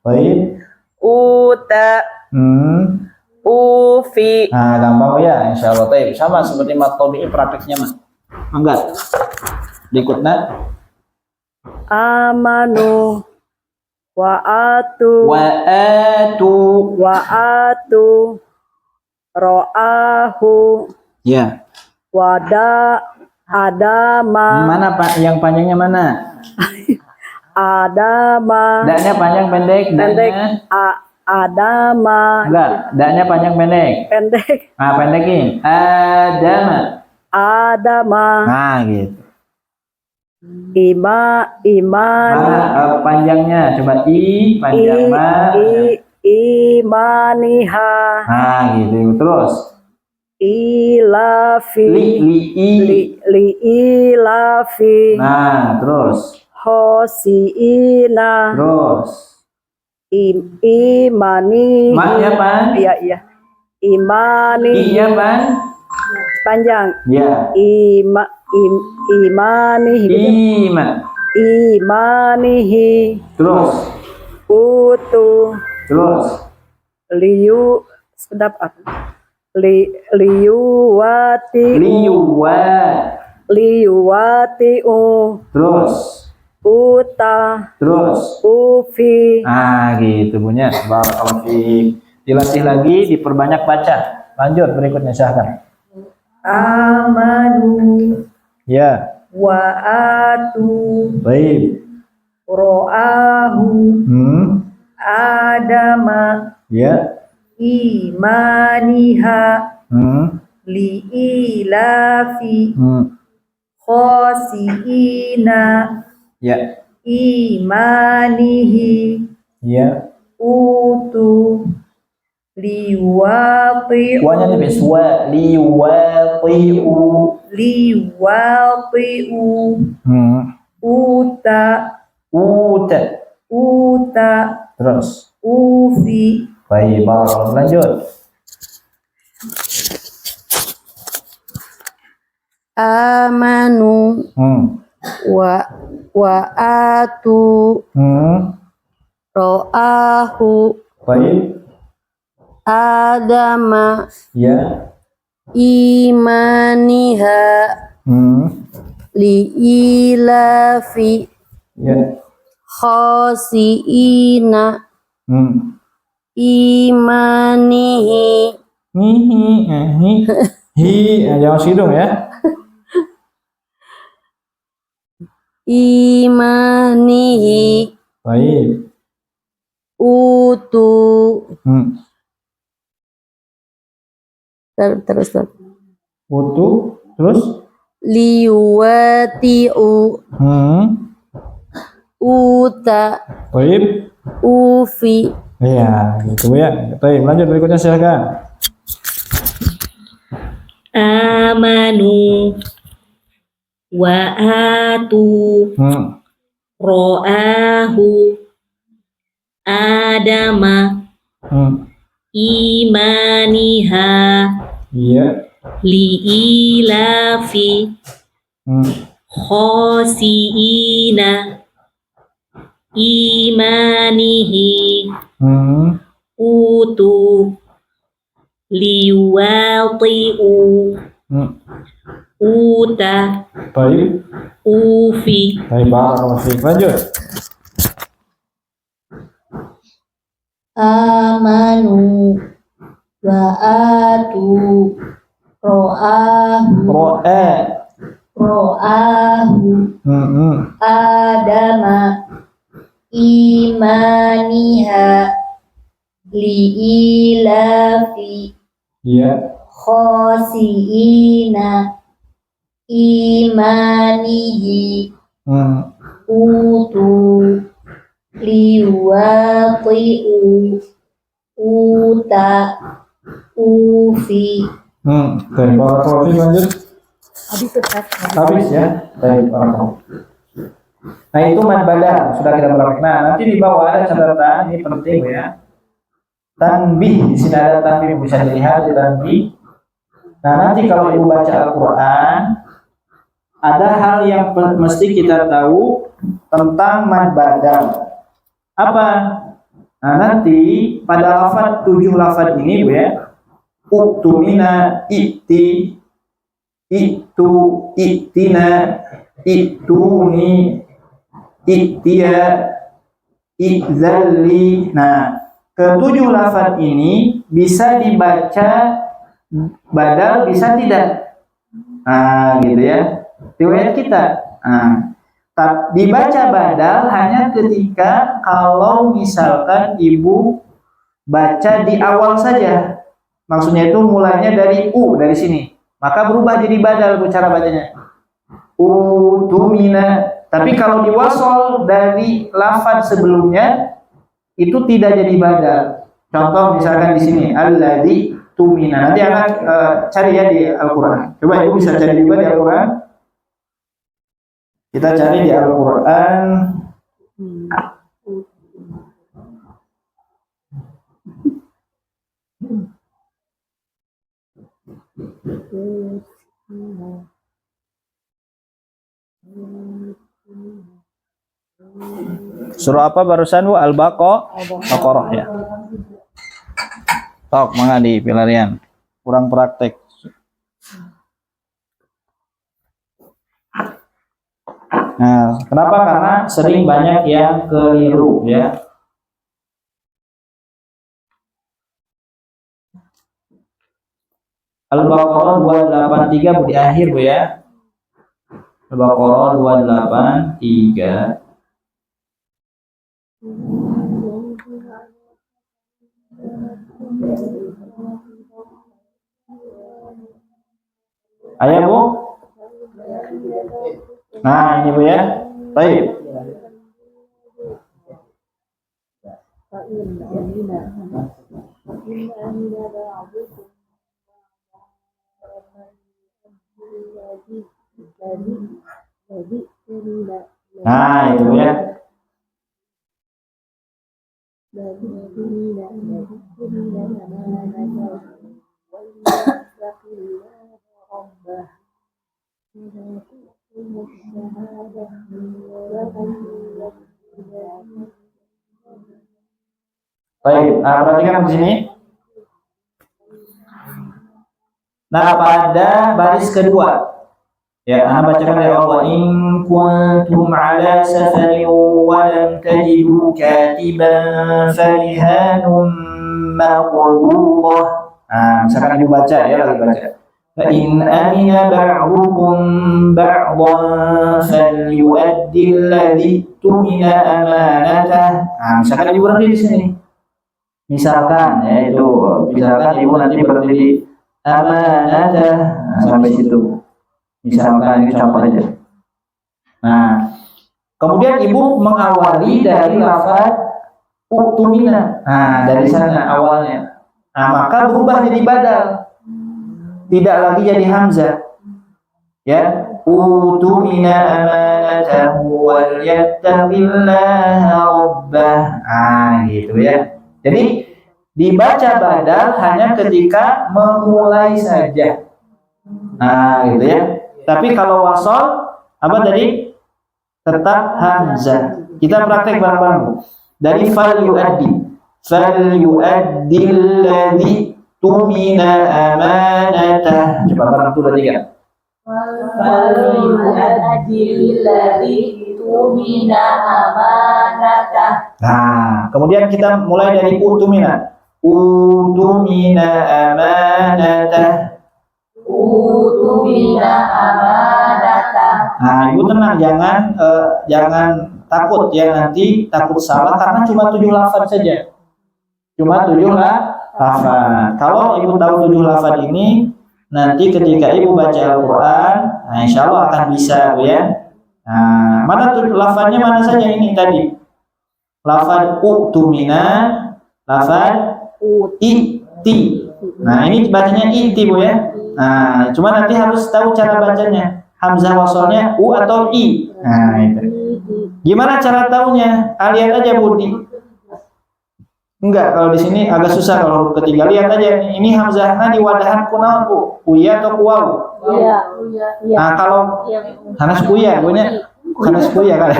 Baik. Uta. Ufi. Nah, gampang ya, insyaallah. Baik, sama seperti mad tabi'i prakteknya, Mas. Enggak. Berikutnya Amanu wa atu ro'ahu ya. wada adama. Mana Pak? Yang panjangnya mana? Adama. Daknya panjang pendek, Pendek. daknya Adama. enggak, daknya panjang pendek. Pendek. Nah, pendekin. Adama. Adama. Nah, gitu. Imani. Panjangnya coba i panjang ma. Imaniha. Nah, gitu. Terus Ilafi. li Ilafi. Nah, terus Hosiina. terus Imani. ma-nya pan? Iya. Imani. I-nya pan? Panjang. Ya. Imani. Ima. Imanihi. Terus Utu. terus Liu. Sedap apa? Liuwati. Liuwati. Terus Uta. terus Ufi. ah gitu punya. Barakallahu fiik. Dilatih lagi, diperbanyak baca. Lanjut berikutnya silahkan. Amanu. Ya. Wa'atu. Baik. Ro'ahu. Adama. Ya. Imaniha. Li'ilafi. Khosiina. Ya. Imanihi. Ya. Utu. Liwati'u. Wanya nipis wa liwati'u. Liwati'u. Uta. Uta. Terus Ufi. baik, barakallahu. Lanjut. Amanu. Wa'atu. Ro'ahu. Baik. Adama. Ya. Imaniha. Li'ilafi. Ya. Khosiina. Imanihi. Jangan sidung ya. Imanihi. Baik. Utu. Terus. Utu. Terus Liwati'u. Uta. baik. Ufi. Ya, gitu ya. Baik, lanjut berikutnya silahkan. Amanu wa'atu ro'ahu adama imaniha Iya. li'ilafi khosiina imanihi utu liwati'u uta Baik. ufi. Baik, barakallahu fiik. Lanjut. Amanu wa'atu ro'ahu adama imaniha li'ilafi Iya. khosiina imanihi utu liwati'u uta ufi. Baik, barakallahu fiik. Lanjut. Habis ya. Baik, barakallahu. Nah, itu mad badal sudah kita bahas. Nah, nanti di bawah ada catatan, ini penting ya. Tanbih, di sini ada tanbih, bisa dilihat di tanbih. Nah, nanti kalau ibu baca Al-Quran, ada hal yang mesti kita tahu tentang mad badal. Apa? Nah, nanti pada lafaz 7 lafaz ini, Bu ya. Uktumina, i'ti, itu, i'tina, ituni, i'tiya, i'zalli. Nah, ketujuh lafaz ini bisa dibaca badal, bisa tidak. Nah, gitu ya. Riwayat kita. Nah, Dibaca badal hanya ketika kalau misalkan ibu baca di awal saja. Maksudnya itu mulainya dari u dari sini. Maka berubah jadi badal bu cara bacanya. Utumina. Tapi kalau diwasol dari lafaz sebelumnya itu tidak jadi badal. Contoh misalkan di sini alladzi tumina. Nanti anak cari ya di Al-Qur'an. Coba ibu bisa cari juga di Al-Qur'an. Kita cari di Al-Qur'an. Surah apa barusan bu? Al-Baqarah ya. Tok mangga di pelarian. Kurang praktek. Nah, kenapa? Karena sering banyak yang keliru ya. Al-Baqarah 283 bu di akhir bu ya. Al-Baqarah 283. Ayo bu. Nah ini bu ya. Baik. Nah itu bu ya. Baik, perhatikan di sini. Nah, pada baris kedua, ya, anak bacakan dari Allah. In kuntum ala safarin wa lam tajidu katiban farihanun maqbudah. Nah, misalkan dibaca ya, lagi baca. Fa in amina ba'dukum ba'dan falyu'addi alladhi tumina amanatah. Nah, misalkan ibu nanti di sini. Misalkan ya itu, misalkan ibu nanti berhenti di amanatah. Nah, sampai situ. Misalkan ini contoh aja. Nah, kemudian ibu mengawali dari lafaz utumina. Nah, dari sana awalnya. Nah, maka berubah jadi badal. Tidak lagi jadi hamzah. Ya, utumina amanatahu wal yattaqillaha rabbah. Ah, gitu ya. Jadi dibaca badal hanya ketika memulai saja. Nah, gitu ya. Tapi kalau wasol apa tadi? Tetap hamzah. Kita praktek bareng-bareng. Dari fal yuaddi alladhi tumina amanatah. Coba bareng tuh 3. Fal yuaddi alladhi tumina amanatah. Nah, kemudian kita mulai dari utumina. Utumina amanatah. Utumina amanatah. Nah, ibu tenang, jangan takut ya, nanti takut salah karena cuma 7 lafaz saja. Cuma 7 lafaz. Kalau ibu tahu 7 lafaz ini, nanti ketika ibu baca Al-Quran, nah insya Allah akan bisa bu ya. Nah, mana tuh lafaznya mana saja ini tadi? Lafaz utumina, lafaz iti. Nah, ini bacanya iti bu ya. Nah, cuma nanti harus tahu cara bacanya. Hamzah wasolnya u atau i. Nah, itu. Gimana cara taunya? Lihat aja Budi. Enggak, kalau di sini agak susah kalau huruf ketiga. Lihat aja ini hamzahnya di wadahan kunaon bu? Uya atau kuwaw? Iya. Nah, kalau hanas kuya, bunya hanas kuya kan.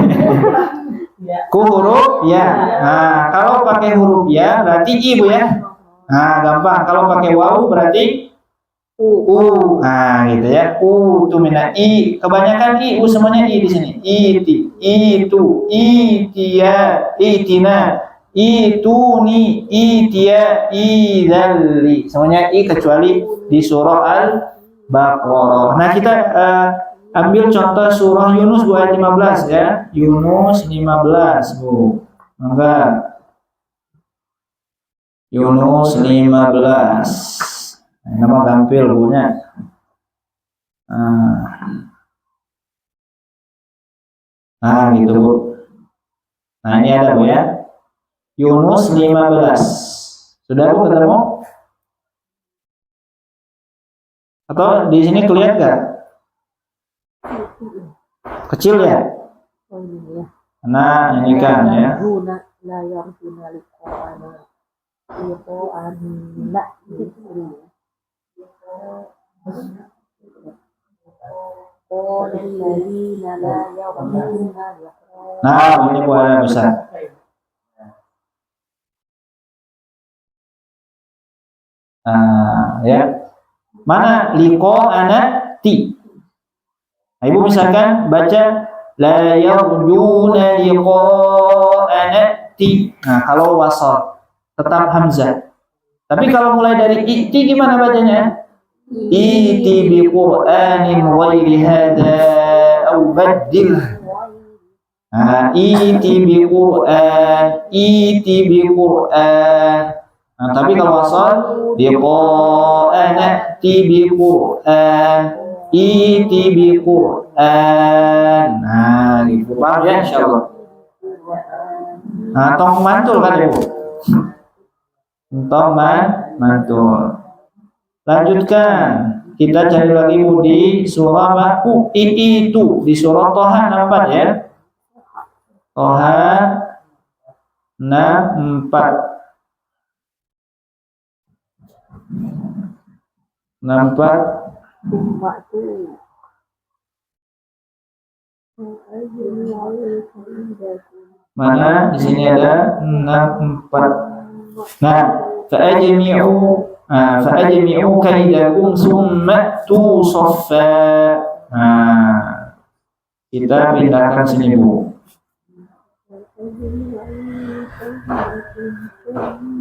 Ku huruf ya. Nah, kalau pakai huruf ya berarti i bu ya. Nah, gampang. Kalau pakai waw berarti nah gitu ya. Tumina i, kebanyakan i, semuanya i di sini. Iti, itu, itia, itina, ituni, itia, idalli. Semuanya i kecuali di surah Al-Baqarah. Nah, kita Ambil contoh surah Yunus Bu ayat 15 ya. Yunus 15 Bu. Maka Yunus 15. Nama gampil punya. Nah, gitu Bu. Nah, ini ada Bu ya. Yunus 15. Sudah Bu ketemu? Atau di sini kelihatan nggak? Kecil ya? Nah, ini kan ya. Nah, ini buahnya besar. Ya. Mana liko anak ti? Nah, Ibu misalkan baca la yarjuna liqa'anati. Nah, kalau wasal tetap hamzah. Tapi kalau mulai dari iti gimana bacanya? Iti bi Qur'anin ghairi hada aw baddil. Nah, iti bi Qur'an, iti bi Qur'an. Nah, tapi kalau wasal liqa'anati bi Qur'an. Iti bi Qur'an. Nah, gitu paham ya insyaallah. Nah, tong mantul kan Ibu? Tong mantul. Lanjutkan. Kita cari lagi Bu di surah itu di surah Toha 64 ya. Toha 64. Nampak mana di sini ada 64. Nah, fa'ajmi'u kaidakum summa tu saffa. Nah, kita pindahkan sini Bu.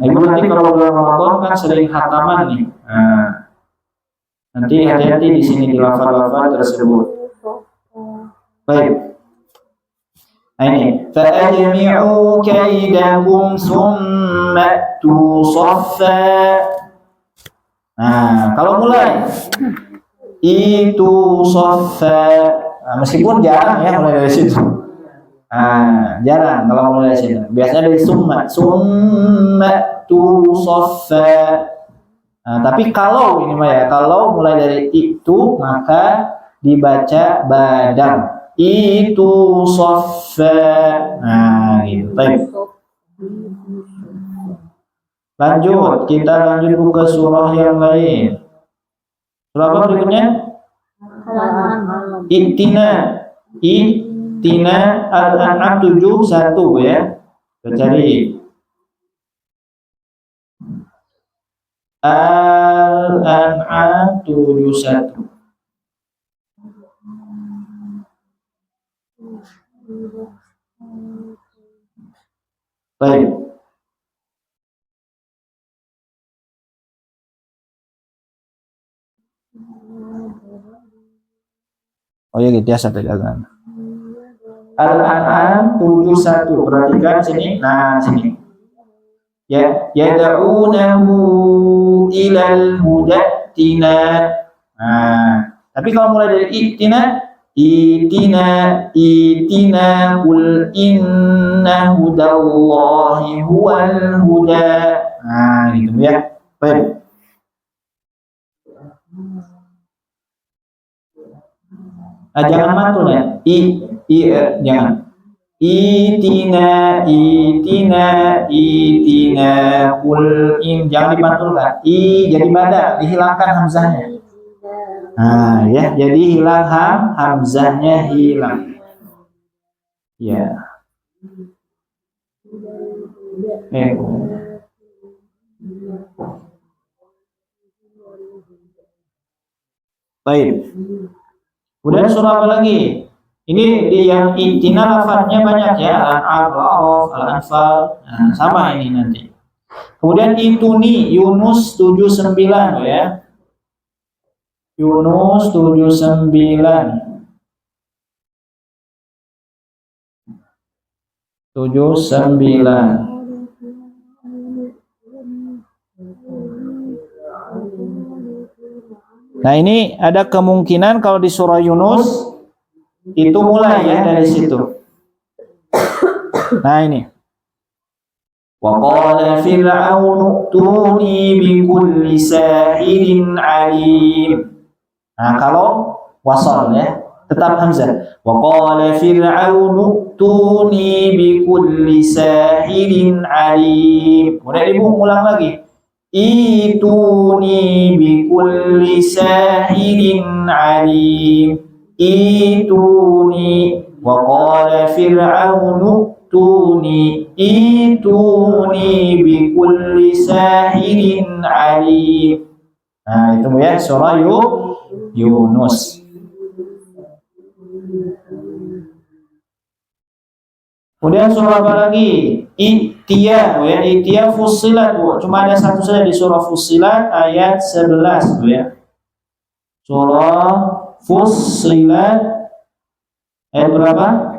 Ibu nanti kalau bulan Ramadan kan sering khataman nih. Nah, nanti hati-hati di sini di lafaz-lafaz tersebut. Baik. Nah, ini fa'ajmi'u kaidakum summa tu saffa. Nah, kalau mulai itu saffa. Nah, meskipun jarang ya mulai dari situ. Nah, jarang kalau mulai dari sini. Biasanya dari summa tu saffa. Nah, tapi kalau ini mah ya, kalau mulai dari itu maka dibaca badal. Itu saffa. Nah, gitu. Baik. Lanjut, kita lanjut ke surah yang lain. Surah apa berikutnya? Itina Al-An'am 71 ya. Kita cari. Al-An'am 71. Baik. Oh ya gitu ya, sampai jangan. Al-An'am 71. Perhatikan sini. Nah, sini. Ya, yad'unahu ilal hudatina. Nah, tapi kalau mulai dari itina qul inna hudallahi huwal huda. Nah, gitu ya. Baik. Jangan mantul ya. Jangan. Itina qul in, jangan dipantulkan. Jadi bada, dihilangkan hamzahnya. Nah, ya, jadi hilang hamzahnya hilang. Ya. Baik. Kemudian surah apa lagi? Ini di yang itina lafadznya banyak ya, Al-A'raf, Al-Anfal. Nah, sama ini nanti. Kemudian ituni Yunus 79 ya. Yunus 79. 79. Nah, ini ada kemungkinan kalau di surah Yunus itu mulai ya dari situ. Nah, ini. Wa qala fir'aunu tuni bi kulli sahirin alim. Nah, kalau wasal ya, tetap hamzah. Wa qala fir'aunu tuni bi kulli sahirin alim. Kemudian ibu ulang lagi. Ituni bi kulli sahirin alim. Ituni wa qala fir'aunu ituni bi kulli sahirin alim. Nah, itu ya surah Yunus. Kemudian surah apa lagi? Itia, ya. Itia Fussilat, Bu. Cuma ada satu saja di surah Fussilat ayat 11, Bu ya. Surah Fussilat ayat berapa?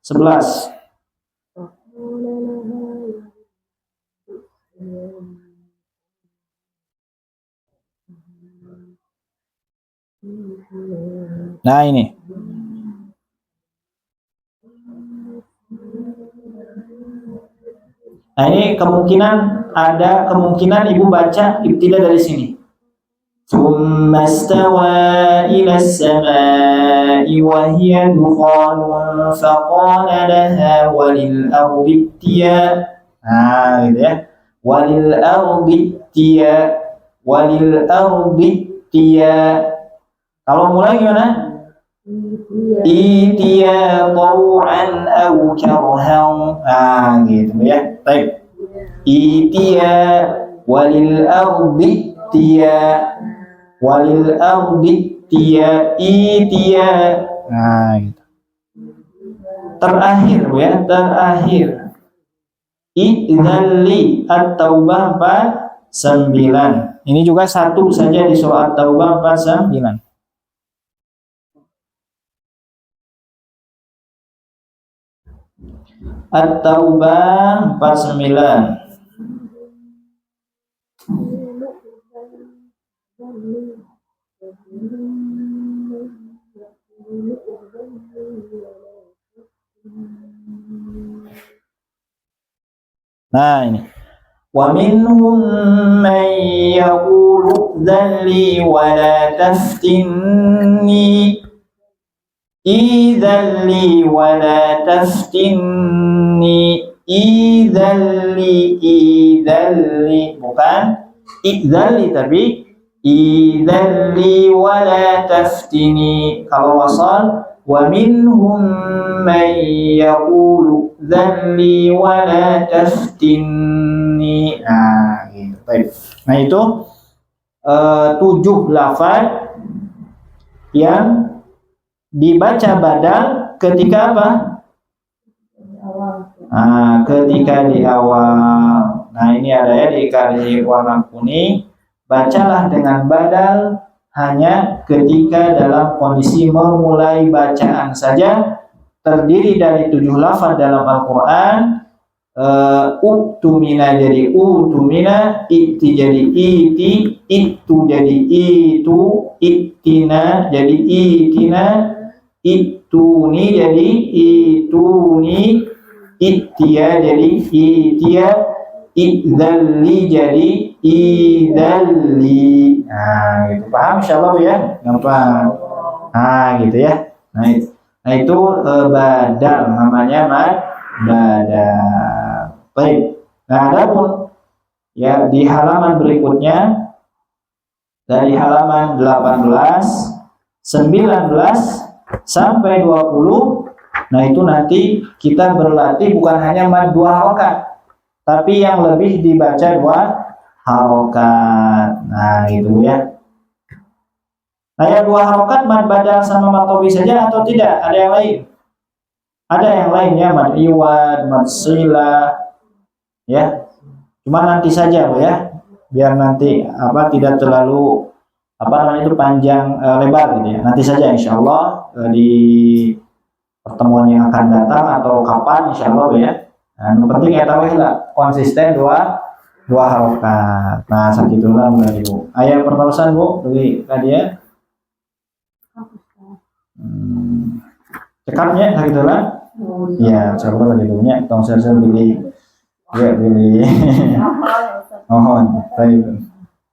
11. Nah, ini. Nah, ini ada kemungkinan ibu baca ibtida dari sini. Tsumma stawa ila as-samaa'i wa hiya dukhanun faqala laha walil ardi ittiya. Nah, gitu ya. Walil ardi ittiya. Kalau mulai gimana? Itiya taw'an aw karhan. Ah, gitu ya. Baik. Itiya walil ardi itiya. Nah, gitu. Terakhir ya, terakhir. Idzalli At-Taubah 49. Ini juga satu saja di surah At-Taubah 49. At-Taubah 49. Nah, ini. Wa minhum man yaqulu dzalli wa la taftinni. Idzalli wa la taftinni. Idzalli bukan idzalli tapi idzalli wa la taftini. Kalau wasal wa minhum man yaqulu dzalli wa la taftinni. Nah, gitu. Baik. Nah, itu 7 lafaz yang dibaca badal ketika apa? Nah, ketika di awal. Nah, ini ada ya dikasih warna kuning. Bacalah dengan badal hanya ketika dalam kondisi memulai bacaan saja. Terdiri dari 7 lafaz dalam Al-Quran. Uktumina jadi utumina, iti jadi iti, itu jadi itu, itina jadi itina, ituni jadi ituni, itia jadi itia, idzalli jadi idzalli. Nah, gitu. Paham insyaallah ya? Gampang. Nah, gitu ya. Nah, itu badal namanya badal. Baik. Nah, adapun ya di halaman berikutnya dari halaman 18, 19 sampai 20. Nah, itu nanti kita berlatih bukan hanya mad 2 harokat, tapi yang lebih dibaca 2 harokat. Nah, itu ya. Nah, yang 2 harokat mad badal sama mad tobi saja atau tidak? Ada yang lain? Ada yang lainnya, mad iwad, mad silah, ya. Cuma nanti saja, Bu ya. Biar nanti tidak terlalu itu panjang lebar gitu ya. Nanti saja insyaallah di pertemuan yang akan datang atau kapan insya Allah ya. Nah, yang penting ya tahu lah konsisten dua harokat. Nah sakitulah mulai ibu. Ayat perterusan bu dari tadi ya. Cekapnya sakitulah. Ya coba lagi dulunya. Tong saya pilih. Ya pilih. Mohon. Baik.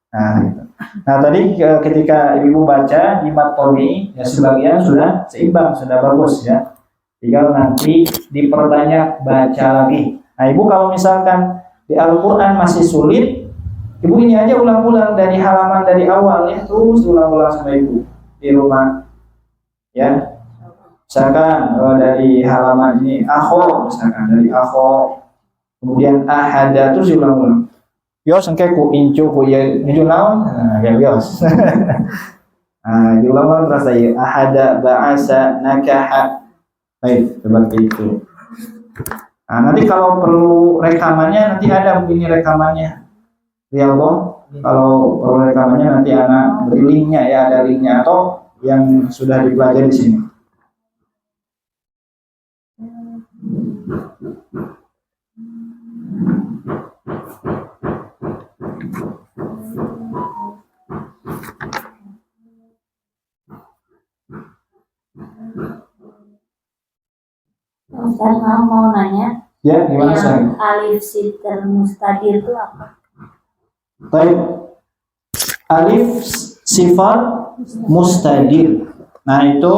Nah, gitu. Nah tadi ketika ibu baca di matoni ya sebagian sudah seimbang, sudah bagus ya. Tinggal nanti diperbanyak baca lagi. Nah ibu kalau misalkan di Al-Quran masih sulit, ibu ini aja ulang-ulang dari halaman dari awal ya, terus ulang-ulang sama ibu di rumah ya. Misalkan dari halaman ini akho, misalkan dari akho, kemudian ahada terus ulang-ulang. Yos engke ku incu ku ya incu naon, nah kayak yos. Nah diulang-ulang terus ya ahada ba'asa nakaha. Baik, seperti itu. Nah, nanti kalau perlu rekamannya nanti ada begini rekamannya. Ya Allah, kalau perlu rekamannya nanti anak beri linknya ya, ada linknya atau yang sudah dipelajari di sini. Ustaz mau nanya, Ya, gimana yang saya? alif sitter mustadir itu apa? Baik. Alif sifar mustadir. Nah itu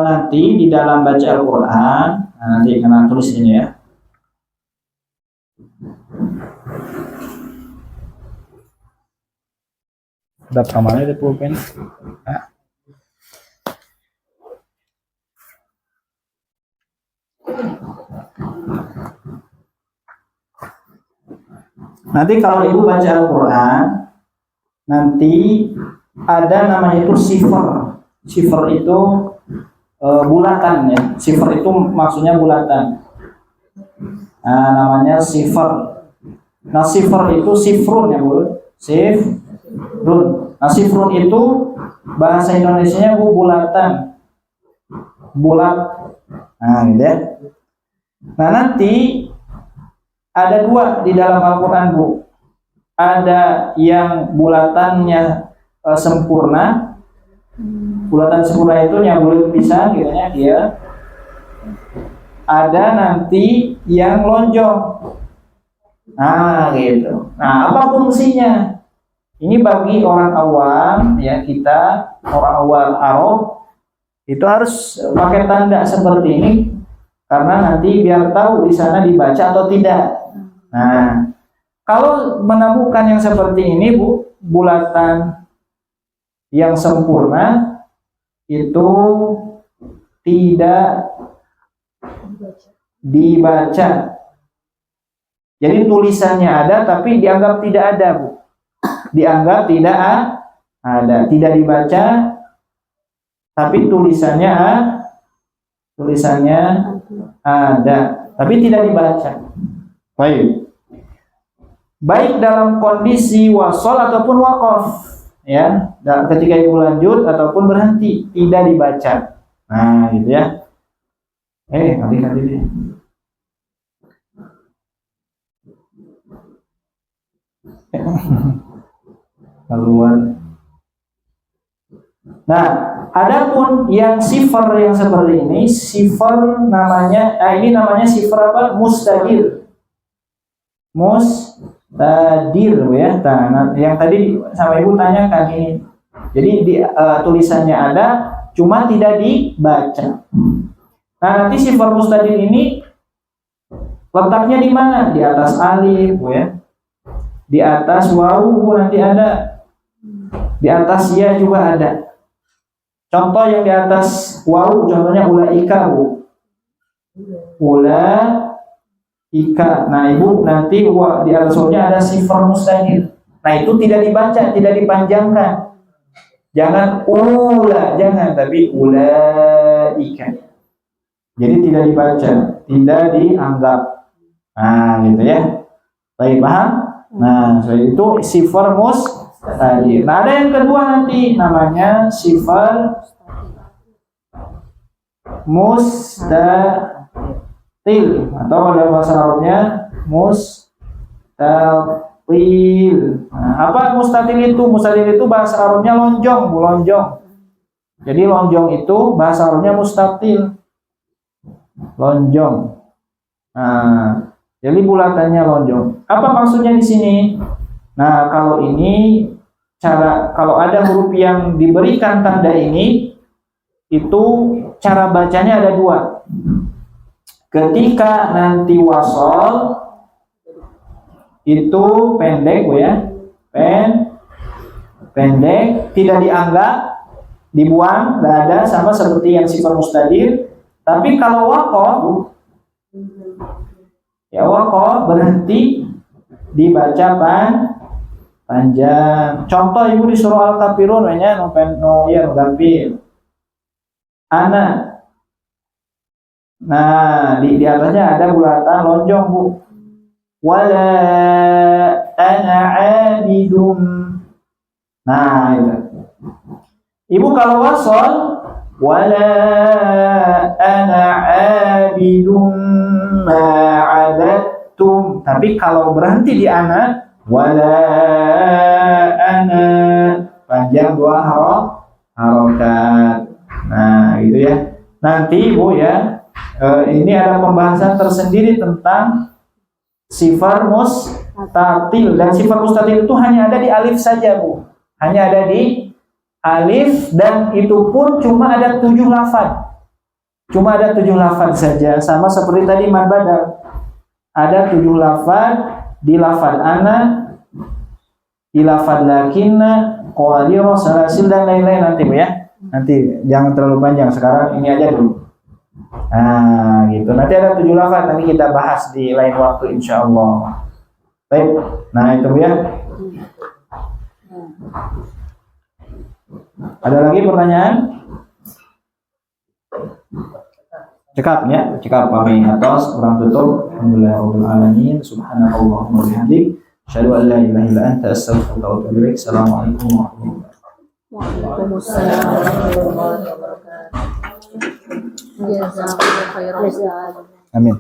nanti di dalam baca Al-Quran, nah, nanti kena tulis ini ya. Dapat kamarnya ada pulpen. Nah. Nanti kalau ibu baca Al-Quran, nanti ada namanya itu sifar. Sifar itu bulatan ya. Sifar itu maksudnya bulatan. Nah, namanya sifar. Nah, sifar itu sifrun ya bu. Sifrun. Nah, sifrun itu bahasa Indonesianya bu bulatan. Bulat. Nah, gitu ya. Nah, nanti ada dua di dalam Al-Quran bu. Ada yang bulatannya sempurna. Bulatan sempurna itu yang bulat pisah gitu ya dia. Ada nanti yang lonjong. Nah gitu. Nah apa fungsinya? Ini bagi orang awam ya, kita orang awam Arab itu harus pakai tanda seperti ini karena nanti biar tahu di sana dibaca atau tidak. Nah, kalau menemukan yang seperti ini bu, bulatan yang sempurna itu tidak dibaca. Jadi tulisannya ada tapi dianggap tidak ada bu. Dianggap tidak ada, tidak dibaca tapi tulisannya ada tapi tidak dibaca. Baik dalam kondisi wasol ataupun waqaf ya, ketika ibu lanjut ataupun berhenti tidak dibaca. Nah gitu ya. Nanti deh. Keluar. Nah, adapun yang sifar yang seperti ini, sifar namanya, ini namanya sifar apa? Mustadir. Mustadir ya. Nah, yang tadi sama ibu tanyakan ini. Jadi tulisannya ada, cuma tidak dibaca. Nah, nanti sifar mustadir ini letaknya di mana? Di atas alif, ya. Di atas wawu nanti ada. Di atas ya juga ada. Contoh yang di atas wawu, contohnya ulaika, bu. Ulaika. Nah, ibu nanti di atas wawunya ada sifar mustadir. Nah, itu tidak dibaca, tidak dipanjangkan. Jangan jangan, tapi ulaika. Jadi tidak dibaca, tidak dianggap. Nah, gitu ya. Baik, paham? Nah, itu sifar mustadir. Nah, ada yang kedua nanti namanya sifar mustatil, atau pada bahasa Arabnya mustatil. Nah, apa mustatil itu? Mustatil itu bahasa Arabnya lonjong, Bu, lonjong. Jadi lonjong itu bahasa Arabnya mustatil, lonjong. Nah, jadi bulatannya lonjong. Apa maksudnya di sini? Nah, kalau ini kalau ada huruf yang diberikan tanda ini, itu cara bacanya ada dua. Ketika nanti wasol itu pendek, Bu ya, pendek, tidak dianggap, dibuang, tidak ada, sama seperti yang sifat mustadir. Tapi kalau wakof, ya wakof berhenti, dibaca panjang. Contoh Ibu di surah Al-Kafirun nya gampil. Ana. Nah, di atasnya ada bulatan lonjong, Bu. Wala ana abidum. Nah, itu. Ibu kalau wasol wala ana abidum ma abattum. Tapi kalau berhenti di ana wala ana, panjang dua harokat. Nah, gitu ya. Nanti Bu ya, ini ada pembahasan tersendiri tentang sifat mustatil, dan sifat mustatil itu hanya ada di alif saja, Bu. Hanya ada di alif, dan itu pun cuma ada 7 lafaz. Cuma ada 7 lafaz saja, sama seperti tadi mad badal. Ada 7 lafaz, di lafaz ana, di lafaz lakinna, qadirah, salasil, dan lain-lain nanti, Bu ya. Nanti jangan terlalu panjang, sekarang ini aja dulu. Nah, gitu. Nanti ada 7 lafaz, nanti kita bahas di lain waktu insyaallah. Baik. Nah, itu Bu ya. Ada lagi pertanyaan? Cekap ya, cekap kami atas kurang tutup. Alhamdulillahirabbil alamin. Subhanakallahumma wa bihamdik, asyhadu an la ilaha illa anta, astaghfiruka wa atubu ilaik. Assalamualaikum warahmatullahi wabarakatuh. Waalaikumsalam warahmatullahi wabarakatuh. Jazakumullah khairan. Amin.